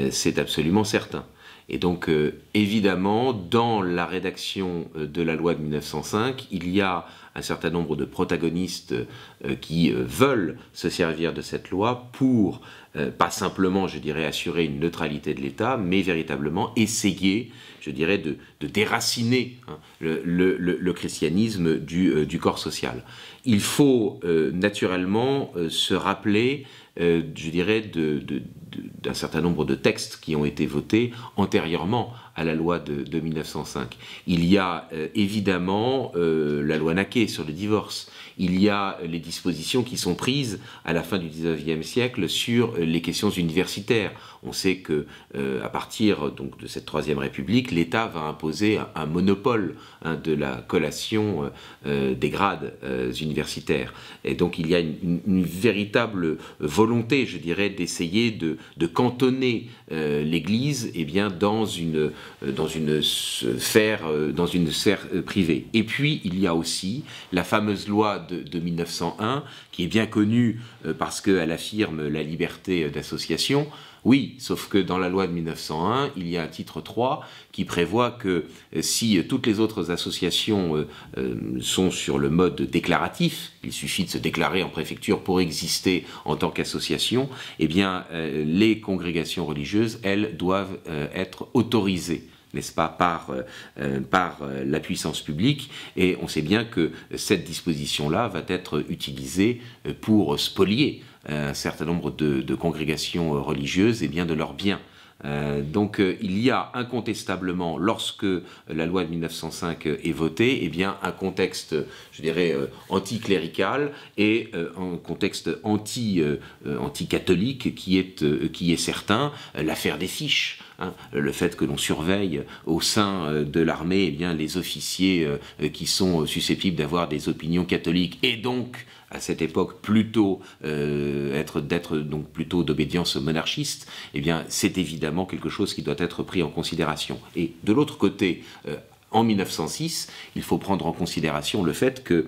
c'est absolument certain. Et donc, évidemment, dans la rédaction de la loi de 1905, il y a un certain nombre de protagonistes qui veulent se servir de cette loi pour, pas simplement, je dirais, assurer une neutralité de l'État, mais véritablement essayer, je dirais, de déraciner le christianisme du corps social. Il faut naturellement se rappeler, je dirais, d'un certain nombre de textes qui ont été votés antérieurement à la loi de 1905. Il y a évidemment la loi Naquet sur le divorce. Il y a les dispositions qui sont prises à la fin du XIXe siècle sur les questions universitaires. On sait que à partir donc de cette Troisième République, l'État va imposer un monopole de la collation des grades universitaires. Et donc il y a une véritable volonté, je dirais, d'essayer de cantonner l'Église dans une sphère privée. Et puis il y a aussi la fameuse loi de 1901 qui est bien connue parce qu'elle affirme la liberté d'association. Oui, sauf que dans la loi de 1901, il y a un titre 3 qui prévoit que si toutes les autres associations sont sur le mode déclaratif, il suffit de se déclarer en préfecture pour exister en tant qu'association, les congrégations religieuses, elles, doivent être autorisées, n'est-ce pas, par la puissance publique, et on sait bien que cette disposition-là va être utilisée pour spolier un certain nombre de congrégations religieuses de leurs biens. Donc il y a incontestablement, lorsque la loi de 1905 est votée, un contexte, je dirais, anticlérical et un contexte anti-catholique qui est certain. L'affaire des fiches, le fait que l'on surveille au sein de l'armée les officiers qui sont susceptibles d'avoir des opinions catholiques et donc à cette époque plutôt d'être donc plutôt d'obédience monarchiste, c'est évidemment quelque chose qui doit être pris en considération. Et de l'autre côté, en 1906, il faut prendre en considération le fait que,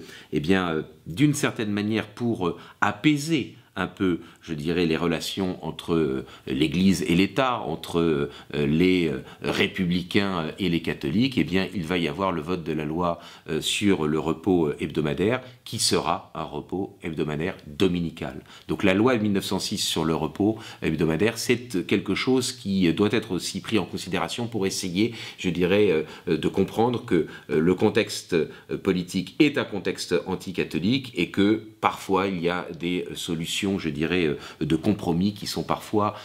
d'une certaine manière, pour apaiser un peu, je dirais, les relations entre l'Église et l'État, entre les républicains et les catholiques, il va y avoir le vote de la loi sur le repos hebdomadaire, qui sera un repos hebdomadaire dominical. Donc la loi de 1906 sur le repos hebdomadaire, c'est quelque chose qui doit être aussi pris en considération pour essayer, je dirais, de comprendre que le contexte politique est un contexte anticatholique et que parfois il y a des solutions solutions, je dirais, de compromis qui sont parfois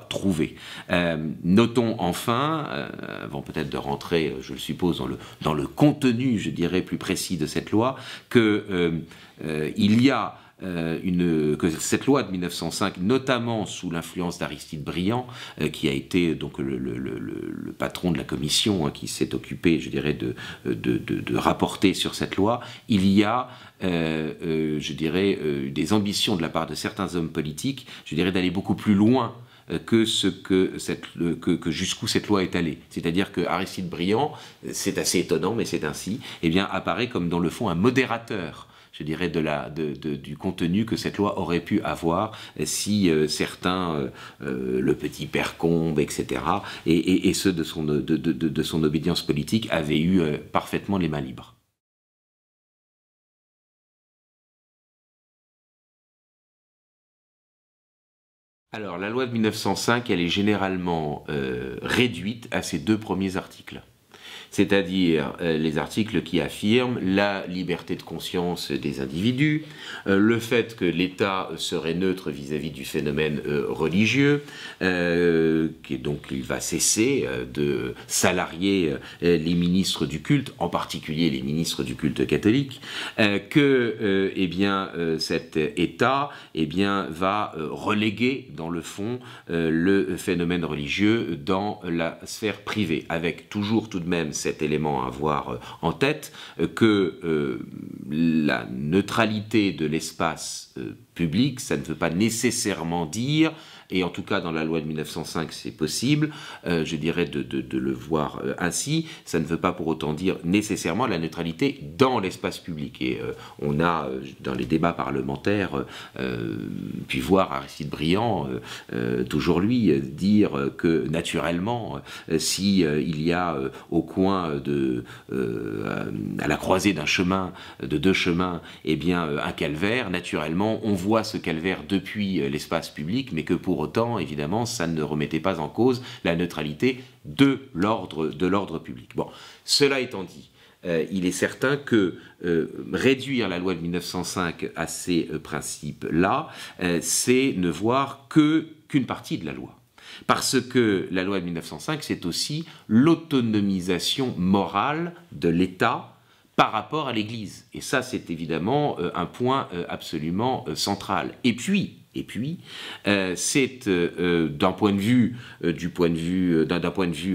trouvées. Notons enfin, avant peut-être de rentrer, je le suppose, dans le contenu, je dirais, plus précis de cette loi, que que cette loi de 1905, notamment sous l'influence d'Aristide Briand, qui a été donc le patron de la commission qui s'est occupé, je dirais, de rapporter sur cette loi, il y a, je dirais, des ambitions de la part de certains hommes politiques, je dirais, d'aller beaucoup plus loin que jusqu'où cette loi est allée. C'est-à-dire que Aristide Briand, c'est assez étonnant, mais c'est ainsi, eh bien, apparaît comme dans le fond un modérateur, je dirais, du contenu que cette loi aurait pu avoir si certains, le petit père Combes, etc., et ceux de son obédience politique avaient eu parfaitement les mains libres. Alors, la loi de 1905, elle est généralement réduite à ces deux premiers articles. C'est-à-dire les articles qui affirment la liberté de conscience des individus, le fait que l'État serait neutre vis-à-vis du phénomène religieux, donc il va cesser de salarier les ministres du culte, en particulier les ministres du culte catholique, que cet État va reléguer dans le fond le phénomène religieux dans la sphère privée, avec toujours tout de même cet élément à avoir en tête, que la neutralité de l'espace public, ça ne veut pas nécessairement dire, et en tout cas dans la loi de 1905 c'est possible, je dirais de le voir ainsi, ça ne veut pas pour autant dire nécessairement la neutralité dans l'espace public. Et on a dans les débats parlementaires pu voir Aristide Briand, toujours lui, dire que naturellement, si il y a au coin à la croisée d'un chemin, de deux chemins, eh bien un calvaire, naturellement on voit ce calvaire depuis l'espace public, mais que pour autant, évidemment, ça ne remettait pas en cause la neutralité de l'ordre public. Bon, cela étant dit, il est certain que réduire la loi de 1905 à ces principes-là, c'est ne voir qu'une partie de la loi. Parce que la loi de 1905, c'est aussi l'autonomisation morale de l'État par rapport à l'Église. Et ça, c'est évidemment un point absolument central. Et puis, c'est d'un point de vue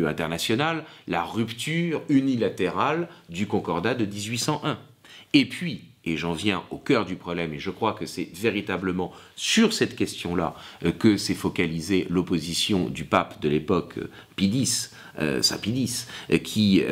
international, la rupture unilatérale du Concordat de 1801. Et puis, et j'en viens au cœur du problème, et je crois que c'est véritablement sur cette question-là que s'est focalisée l'opposition du pape de l'époque, Saint Pie X, qui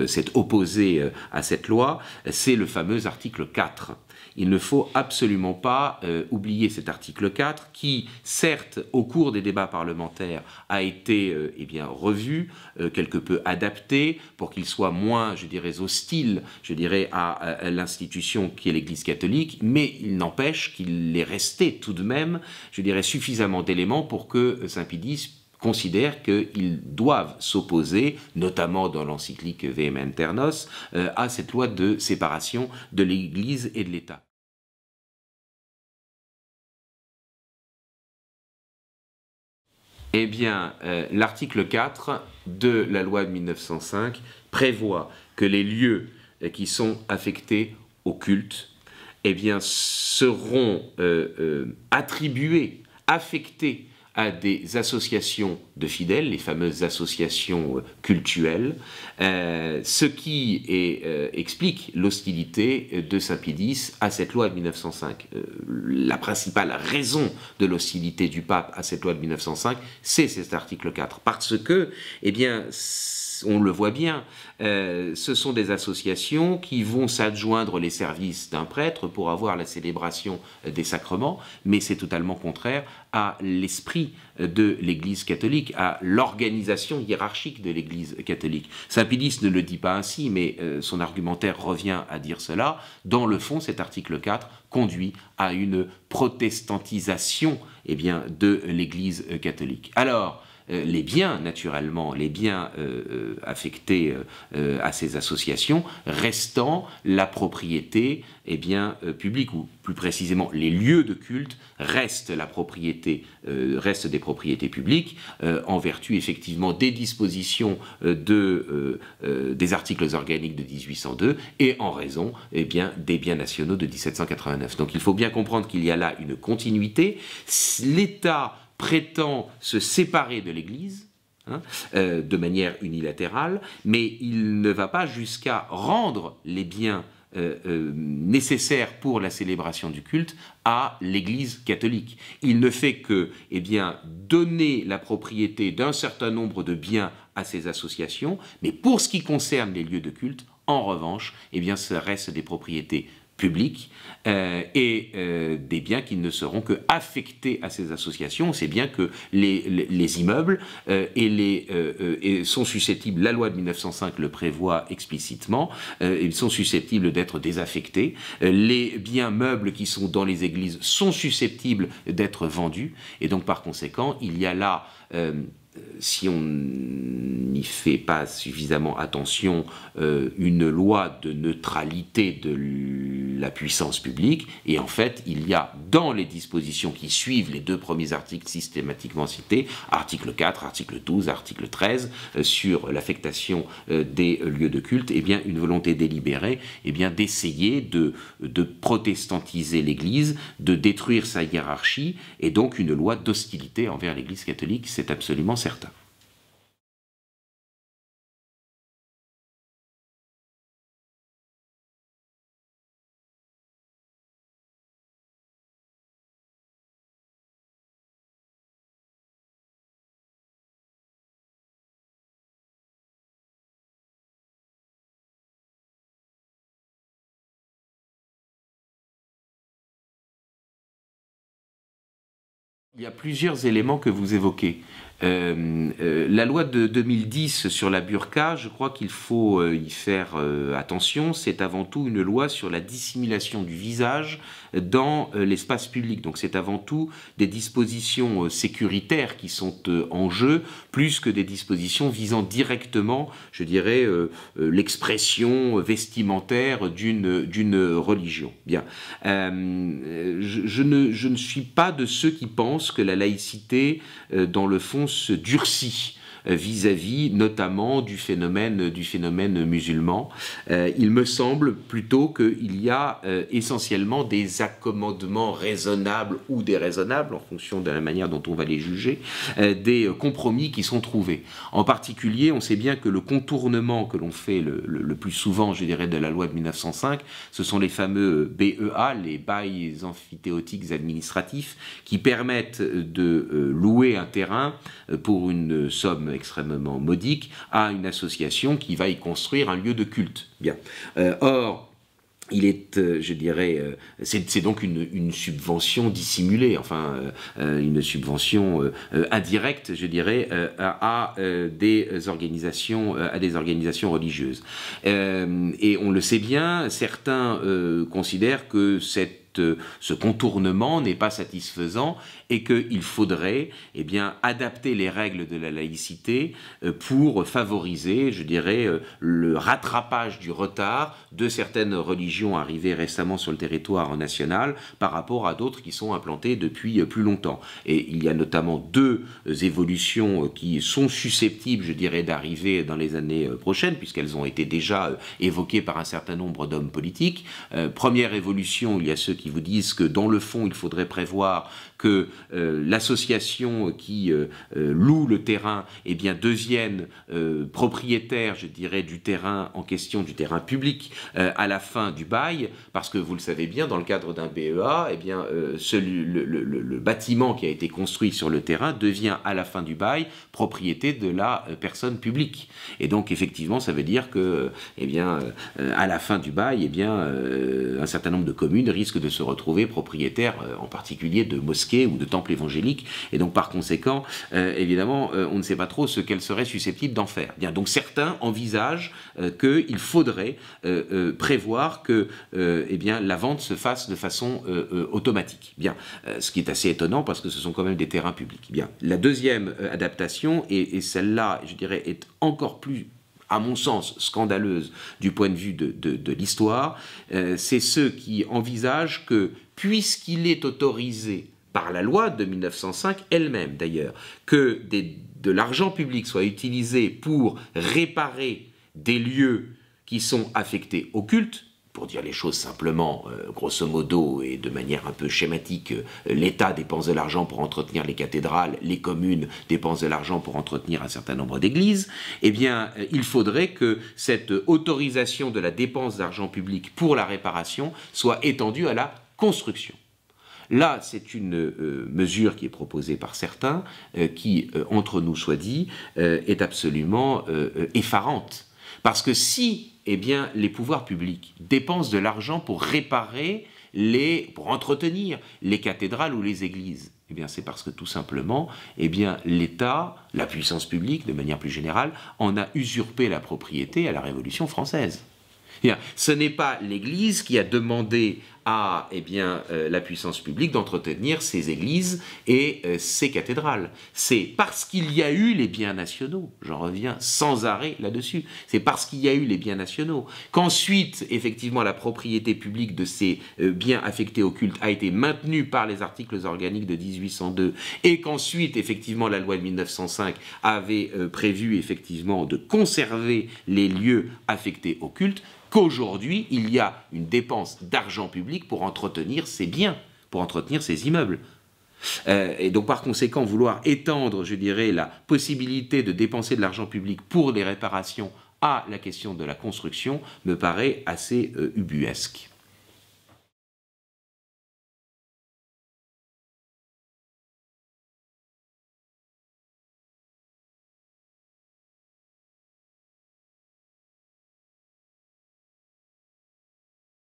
s'est opposé à cette loi, c'est le fameux article 4. Il ne faut absolument pas oublier cet article 4 qui, certes, au cours des débats parlementaires, a été revu, quelque peu adapté pour qu'il soit moins, je dirais, hostile, je dirais, à l'institution qui est l'Église catholique, mais il n'empêche qu'il est resté tout de même, je dirais, suffisamment d'éléments pour que Saint Pie X considèrent qu'ils doivent s'opposer, notamment dans l'encyclique Vehementernos, à cette loi de séparation de l'Église et de l'État. Eh bien, l'article 4 de la loi de 1905 prévoit que les lieux qui sont affectés au culte, eh bien, seront affectés à des associations de fidèles, les fameuses associations cultuelles, ce qui explique l'hostilité de Saint Pie X à cette loi de 1905. La principale raison de l'hostilité du pape à cette loi de 1905, c'est cet article 4, parce que, eh bien, on le voit bien, ce sont des associations qui vont s'adjoindre les services d'un prêtre pour avoir la célébration des sacrements, mais c'est totalement contraire à l'esprit de l'Église catholique, à l'organisation hiérarchique de l'Église catholique. Saint Pie X ne le dit pas ainsi, mais son argumentaire revient à dire cela. Dans le fond, cet article 4 conduit à une protestantisation de l'Église catholique. Alors, les biens, naturellement, les biens affectés à ces associations, restant la propriété publique, ou plus précisément les lieux de culte restent des propriétés publiques, en vertu effectivement des dispositions des articles organiques de 1802 et en raison des biens nationaux de 1789. Donc il faut bien comprendre qu'il y a là une continuité. L'État prétend se séparer de l'Église, de manière unilatérale, mais il ne va pas jusqu'à rendre les biens nécessaires pour la célébration du culte à l'Église catholique. Il ne fait que donner la propriété d'un certain nombre de biens à ces associations, mais pour ce qui concerne les lieux de culte, en revanche, ça reste des propriétés publics des biens qui ne seront que affectés à ces associations. On sait bien que les immeubles sont susceptibles, la loi de 1905 le prévoit explicitement, ils sont susceptibles d'être désaffectés. Les biens meubles qui sont dans les églises sont susceptibles d'être vendus, et donc par conséquent, il y a là si on n'y fait pas suffisamment attention, une loi de neutralité de la puissance publique, et en fait, il y a dans les dispositions qui suivent les deux premiers articles systématiquement cités, article 4, article 12, article 13, sur l'affectation des lieux de culte, une volonté délibérée d'essayer de protestantiser l'Église, de détruire sa hiérarchie, et donc une loi d'hostilité envers l'Église catholique, c'est absolument certain. Il y a plusieurs éléments que vous évoquez. La loi de 2010 sur la burqa, je crois qu'il faut y faire attention, c'est avant tout une loi sur la dissimulation du visage dans l'espace public. Donc c'est avant tout des dispositions sécuritaires qui sont en jeu, plus que des dispositions visant directement, je dirais, l'expression vestimentaire d'une religion. Bien. Je ne suis pas de ceux qui pensent que la laïcité, dans le fond, se durcit vis-à-vis notamment du phénomène musulman. Il me semble plutôt qu'il y a essentiellement des accommodements raisonnables ou déraisonnables, en fonction de la manière dont on va les juger, des compromis qui sont trouvés. En particulier, on sait bien que le contournement que l'on fait le plus souvent, je dirais, de la loi de 1905, ce sont les fameux BEA, les bails amphithéotiques administratifs, qui permettent de louer un terrain pour une somme extrêmement modique à une association qui va y construire un lieu de culte. Bien. Or, il est, je dirais, c'est donc une subvention dissimulée, enfin une subvention indirecte, je dirais, à des organisations religieuses. Et on le sait bien, certains considèrent que ce contournement n'est pas satisfaisant et qu'il faudrait adapter les règles de la laïcité pour favoriser, je dirais, le rattrapage du retard de certaines religions arrivées récemment sur le territoire national par rapport à d'autres qui sont implantées depuis plus longtemps. Et il y a notamment deux évolutions qui sont susceptibles, je dirais, d'arriver dans les années prochaines, puisqu'elles ont été déjà évoquées par un certain nombre d'hommes politiques. Première évolution, il y a ceux qui vous disent que dans le fond, il faudrait prévoir que l'association qui loue le terrain devienne propriétaire, je dirais, du terrain en question, du terrain public, à la fin du bail, parce que vous le savez bien, dans le cadre d'un BEA, le bâtiment qui a été construit sur le terrain devient à la fin du bail propriété de la personne publique. Et donc effectivement, ça veut dire que à la fin du bail, un certain nombre de communes risquent de se retrouver propriétaires, en particulier de mosquées mosquées ou de temples évangéliques, et donc par conséquent, évidemment, on ne sait pas trop ce qu'elle serait susceptible d'en faire. Bien, donc certains envisagent qu'il faudrait prévoir que eh bien, la vente se fasse de façon automatique. Bien, ce qui est assez étonnant parce que ce sont quand même des terrains publics. Bien, la deuxième adaptation, et celle-là, je dirais, est encore plus, à mon sens, scandaleuse du point de vue de l'histoire, c'est ceux qui envisagent que, puisqu'il est autorisé par la loi de 1905 elle-même d'ailleurs, que de l'argent public soit utilisé pour réparer des lieux qui sont affectés au culte, pour dire les choses simplement, grosso modo et de manière un peu schématique, l'État dépense de l'argent pour entretenir les cathédrales, les communes dépensent de l'argent pour entretenir un certain nombre d'églises, eh bien, il faudrait que cette autorisation de la dépense d'argent public pour la réparation soit étendue à la construction. Là, c'est une mesure qui est proposée par certains, qui, entre nous soit dit, est absolument effarante. Parce que si, eh bien, les pouvoirs publics dépensent de l'argent pour réparer, pour entretenir les cathédrales ou les églises, eh bien, c'est parce que tout simplement, eh bien, l'État, la puissance publique, de manière plus générale, en a usurpé la propriété à la Révolution française. Bien, ce n'est pas l'Église qui a demandé à la puissance publique d'entretenir ces églises et ces cathédrales. C'est parce qu'il y a eu les biens nationaux, j'en reviens sans arrêt là-dessus, c'est parce qu'il y a eu les biens nationaux qu'ensuite, effectivement, la propriété publique de ces biens affectés au culte a été maintenue par les articles organiques de 1802 et qu'ensuite, effectivement, la loi de 1905 avait prévu, effectivement, de conserver les lieux affectés au culte, qu'aujourd'hui, il y a une dépense d'argent public pour entretenir ces biens, pour entretenir ces immeubles. Et donc, par conséquent, vouloir étendre, je dirais, la possibilité de dépenser de l'argent public pour les réparations à la question de la construction me paraît assez ubuesque.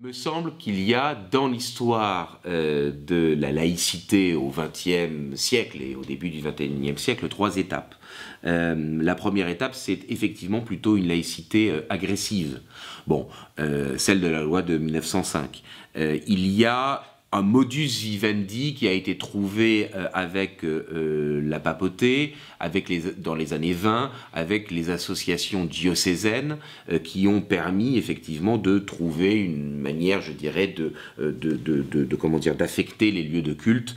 Il me semble qu'il y a dans l'histoire de la laïcité au XXe siècle et au début du XXIe siècle 3 étapes. La première étape, c'est effectivement plutôt une laïcité agressive. Bon, celle de la loi de 1905. Il y a un modus vivendi qui a été trouvé avec la papauté, dans les années 20, avec les associations diocésaines qui ont permis effectivement de trouver une manière, je dirais, d'affecter les lieux de culte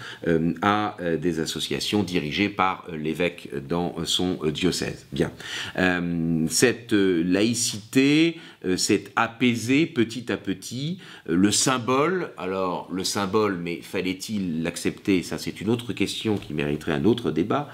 à des associations dirigées par l'évêque dans son diocèse. Bien. Cette laïcité s'est apaisée petit à petit. Le symbole, alors le symbole, mais fallait-il l'accepter? Ça, c'est une autre question qui mériterait un autre débat.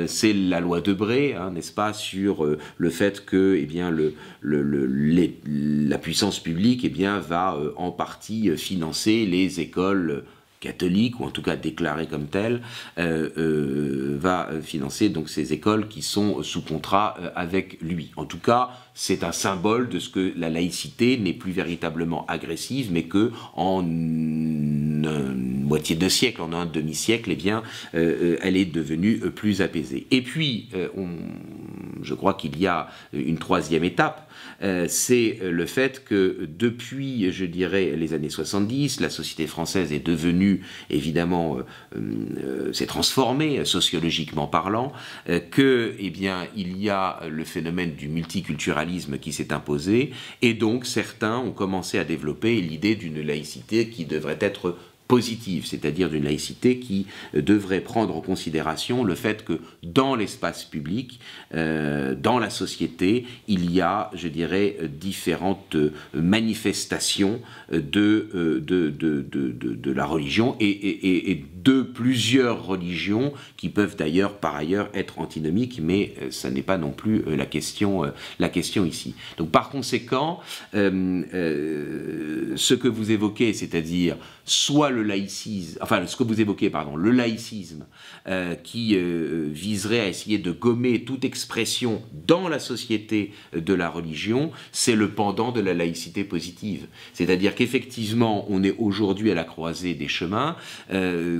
C'est la loi Debré, hein, n'est-ce pas, sur le fait que, eh bien, la puissance publique, eh bien, va en partie financer les écoles catholique, ou en tout cas déclarée comme telle, va financer donc ces écoles qui sont sous contrat avec lui. En tout cas, c'est un symbole de ce que la laïcité n'est plus véritablement agressive, mais que en une moitié de siècle, en un demi-siècle, eh bien, elle est devenue plus apaisée. Et puis, je crois qu'il y a une troisième étape, c'est le fait que depuis, je dirais, les années 70, la société française est devenue, évidemment, s'est transformée, sociologiquement parlant, que, eh bien, il y a le phénomène du multiculturalisme qui s'est imposé, et donc certains ont commencé à développer l'idée d'une laïcité qui devrait être positive, c'est-à-dire d'une laïcité qui devrait prendre en considération le fait que dans l'espace public, dans la société, il y a, je dirais, différentes manifestations de la religion et de plusieurs religions qui peuvent d'ailleurs par ailleurs être antinomiques, mais ça n'est pas non plus la question ici. Donc par conséquent, ce que vous évoquez, c'est-à-dire soit le le laïcisme, enfin ce que vous évoquez, pardon, le laïcisme, qui viserait à essayer de gommer toute expression dans la société de la religion, c'est le pendant de la laïcité positive. C'est-à-dire qu'effectivement, on est aujourd'hui à la croisée des chemins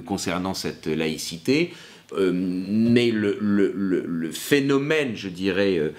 concernant cette laïcité. Mais le phénomène, je dirais,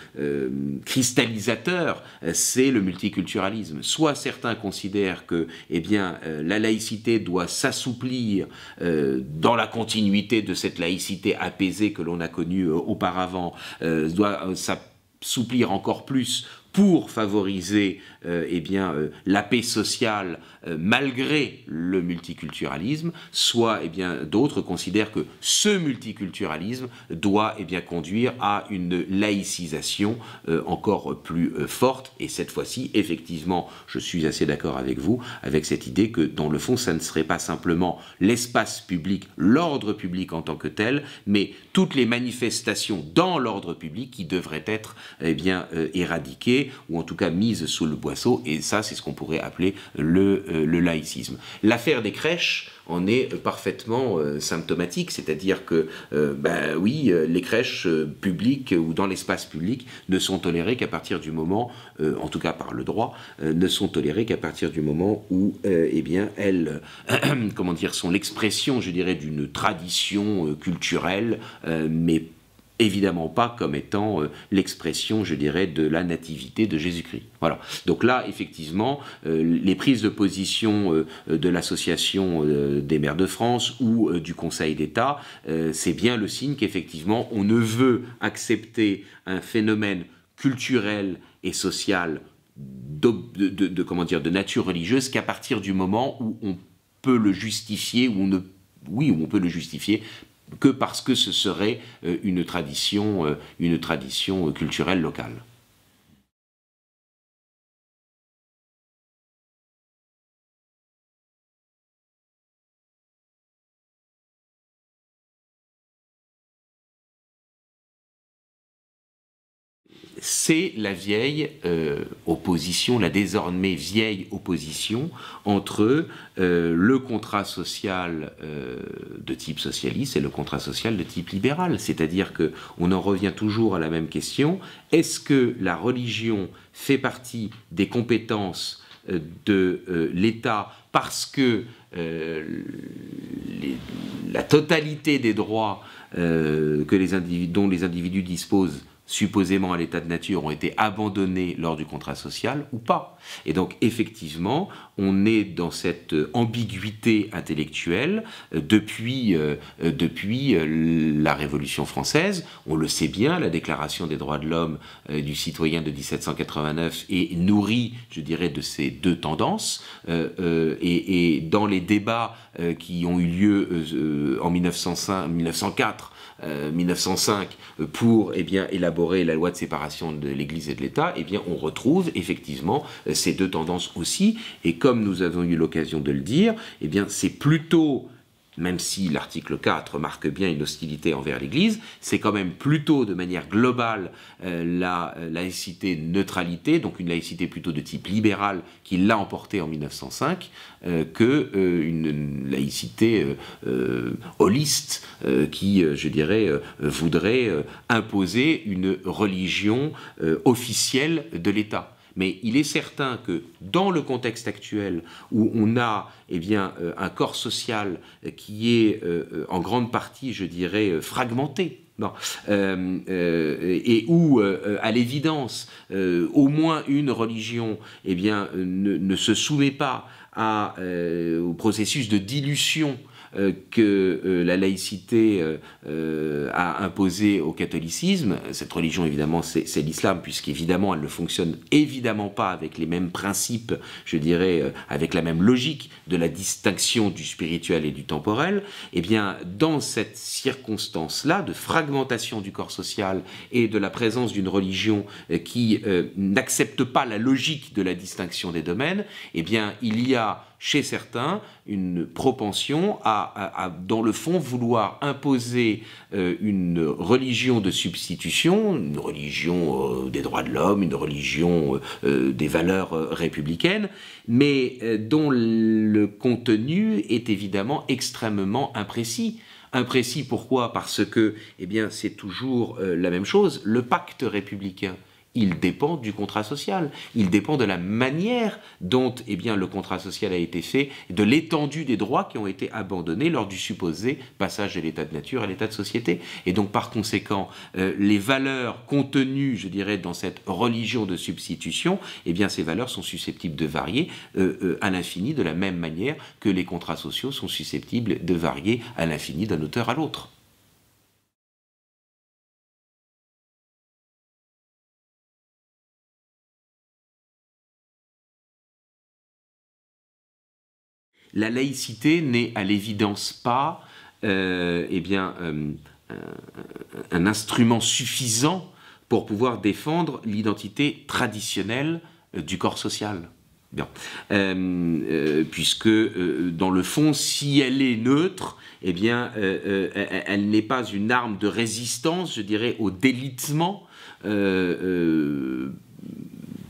cristallisateur, c'est le multiculturalisme. Soit certains considèrent que, eh bien, la laïcité doit s'assouplir dans la continuité de cette laïcité apaisée que l'on a connue auparavant, doit s'assouplir encore plus pour favoriser la paix sociale malgré le multiculturalisme, soit d'autres considèrent que ce multiculturalisme doit conduire à une laïcisation encore plus forte. Et cette fois-ci, effectivement, je suis assez d'accord avec vous, avec cette idée que dans le fond, ça ne serait pas simplement l'espace public, l'ordre public en tant que tel, mais toutes les manifestations dans l'ordre public qui devraient être éradiquées, ou en tout cas mise sous le boisseau, et ça c'est ce qu'on pourrait appeler le laïcisme. L'affaire des crèches en est parfaitement symptomatique, c'est-à-dire que les crèches publiques ou dans l'espace public ne sont tolérées qu'à partir du moment, en tout cas par le droit, ne sont tolérées qu'à partir du moment où elles sont l'expression, je dirais, d'une tradition culturelle, mais évidemment pas comme étant l'expression, je dirais, de la nativité de Jésus-Christ. Voilà. Donc là, effectivement, les prises de position de l'Association des maires de France ou du Conseil d'État, c'est bien le signe qu'effectivement, on ne veut accepter un phénomène culturel et social de nature religieuse qu'à partir du moment où on peut le justifier, où on peut le justifier que parce que ce serait une tradition culturelle locale. C'est la vieille opposition, la désormais vieille opposition entre le contrat social de type socialiste et le contrat social de type libéral. C'est-à-dire qu'on en revient toujours à la même question. Est-ce que la religion fait partie des compétences de l'État parce que la totalité des droits dont les individus disposent supposément à l'état de nature, ont été abandonnés lors du contrat social ou pas. Et donc, effectivement, on est dans cette ambiguïté intellectuelle depuis la Révolution française. On le sait bien, la Déclaration des droits de l'homme du citoyen de 1789 est nourrie, je dirais, de ces deux tendances. Et dans les débats qui ont eu lieu en 1904, 1905 pour élaborer la loi de séparation de l'Église et de l'État, on retrouve effectivement ces deux tendances aussi. Et comme nous avons eu l'occasion de le dire, c'est plutôt, même si l'article 4 marque bien une hostilité envers l'Église, c'est quand même plutôt de manière globale la laïcité-neutralité, donc une laïcité plutôt de type libéral qui l'a emporté en 1905, qu'une laïcité holiste qui, je dirais, voudrait imposer une religion officielle de l'État. Mais il est certain que dans le contexte actuel où on a un corps social qui est en grande partie, je dirais, fragmenté, et où, à l'évidence, au moins une religion ne se soumet pas au processus de dilution que la laïcité a imposé au catholicisme. Cette religion, évidemment, c'est l'islam, puisqu'évidemment, elle ne fonctionne évidemment pas avec les mêmes principes, je dirais, avec la même logique de la distinction du spirituel et du temporel. Dans cette circonstance-là, de fragmentation du corps social et de la présence d'une religion qui n'accepte pas la logique de la distinction des domaines, il y a chez certains, une propension à, dans le fond, vouloir imposer une religion de substitution, une religion des droits de l'homme, une religion des valeurs républicaines, mais dont le contenu est évidemment extrêmement imprécis. Imprécis, pourquoi? Parce que, eh bien, c'est toujours la même chose. Le pacte républicain, il dépend du contrat social. Il dépend de la manière dont, eh bien, le contrat social a été fait, de l'étendue des droits qui ont été abandonnés lors du supposé passage de l'état de nature à l'état de société. Et donc, par conséquent, les valeurs contenues, je dirais, dans cette religion de substitution, eh bien, ces valeurs sont susceptibles de varier à l'infini, de la même manière que les contrats sociaux sont susceptibles de varier à l'infini d'un auteur à l'autre. La laïcité n'est à l'évidence pas eh bien, un instrument suffisant pour pouvoir défendre l'identité traditionnelle du corps social. Bien. Puisque, dans le fond, si elle est neutre, eh bien, elle n'est pas une arme de résistance, je dirais, au délitement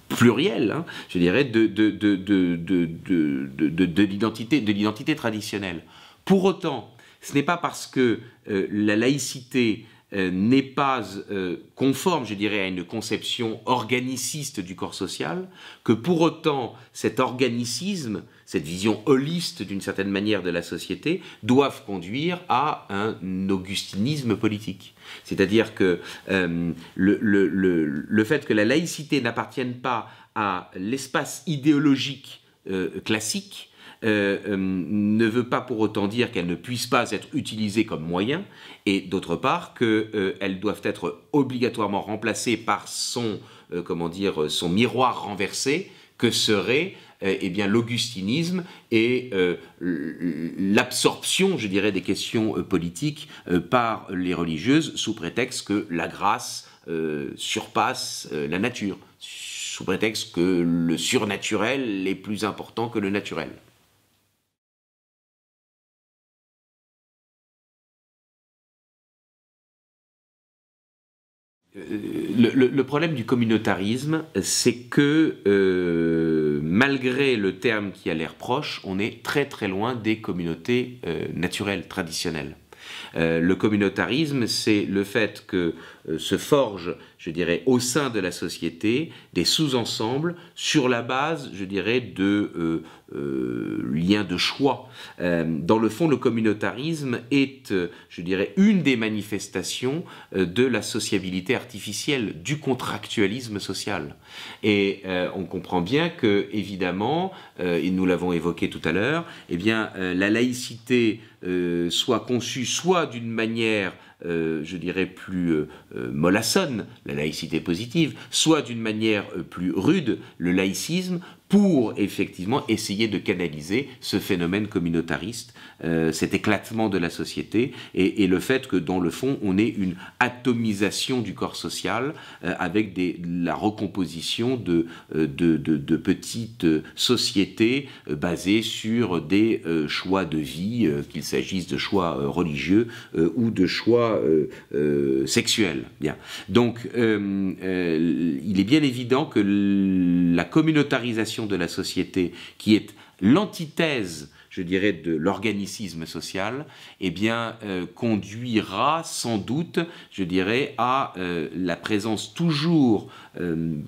pluriel, hein, je dirais, de l'identité traditionnelle. Pour autant, ce n'est pas parce que la laïcité n'est pas conforme, je dirais, à une conception organiciste du corps social, que pour autant cet organicisme, cette vision holiste d'une certaine manière de la société, doivent conduire à un augustinisme politique. C'est-à-dire que le fait que la laïcité n'appartienne pas à l'espace idéologique classique, ne veut pas pour autant dire qu'elles ne puissent pas être utilisées comme moyen, et d'autre part qu'elles doivent être obligatoirement remplacées par son miroir renversé, que serait eh bien, l'augustinisme et l'absorption, je dirais, des questions politiques par les religieuses, sous prétexte que la grâce surpasse la nature, sous prétexte que le surnaturel est plus important que le naturel. Le problème du communautarisme, c'est que malgré le terme qui a l'air proche, on est très très loin des communautés naturelles, traditionnelles. Le communautarisme, c'est le fait que se forgent, je dirais, au sein de la société, des sous-ensembles sur la base, je dirais, de liens de choix. Dans le fond, le communautarisme est, je dirais, une des manifestations de la sociabilité artificielle, du contractualisme social. Et on comprend bien que, évidemment, et nous l'avons évoqué tout à l'heure, eh bien, la laïcité soit conçue soit d'une manière je dirais, plus mollassonne, la laïcité positive, soit d'une manière plus rude, le laïcisme, pour effectivement essayer de canaliser ce phénomène communautariste, cet éclatement de la société, et le fait que dans le fond, on ait une atomisation du corps social avec la recomposition de petites sociétés basées sur des choix de vie, qu'il s'agisse de choix religieux ou de choix sexuels. Bien. Donc, il est bien évident que la communautarisation de la société, qui est l'antithèse, je dirais, de l'organicisme social, eh bien, conduira sans doute, je dirais, à la présence toujours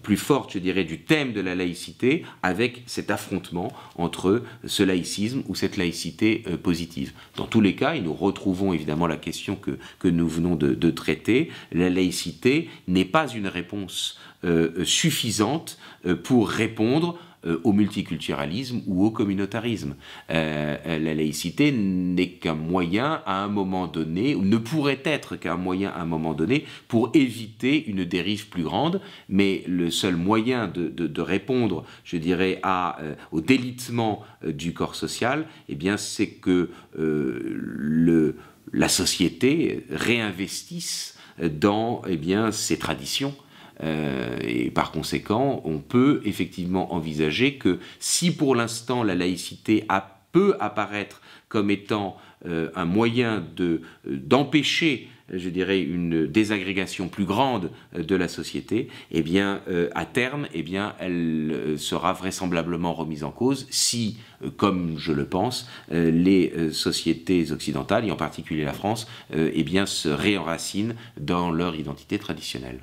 plus forte, je dirais, du thème de la laïcité, avec cet affrontement entre ce laïcisme ou cette laïcité positive. Dans tous les cas, et nous retrouvons évidemment la question que nous venons de traiter, la laïcité n'est pas une réponse suffisante pour répondre au multiculturalisme ou au communautarisme. La laïcité n'est qu'un moyen à un moment donné, ou ne pourrait être qu'un moyen à un moment donné, pour éviter une dérive plus grande, mais le seul moyen de répondre, je dirais, au délitement du corps social, eh bien, c'est que la société réinvestisse dans, eh bien, ses traditions, Et par conséquent, on peut effectivement envisager que si pour l'instant la laïcité peut apparaître comme étant un moyen d'empêcher, je dirais, une désagrégation plus grande de la société, eh bien, à terme, eh bien, elle sera vraisemblablement remise en cause si, comme je le pense, les sociétés occidentales, et en particulier la France, eh bien, se réenracinent dans leur identité traditionnelle.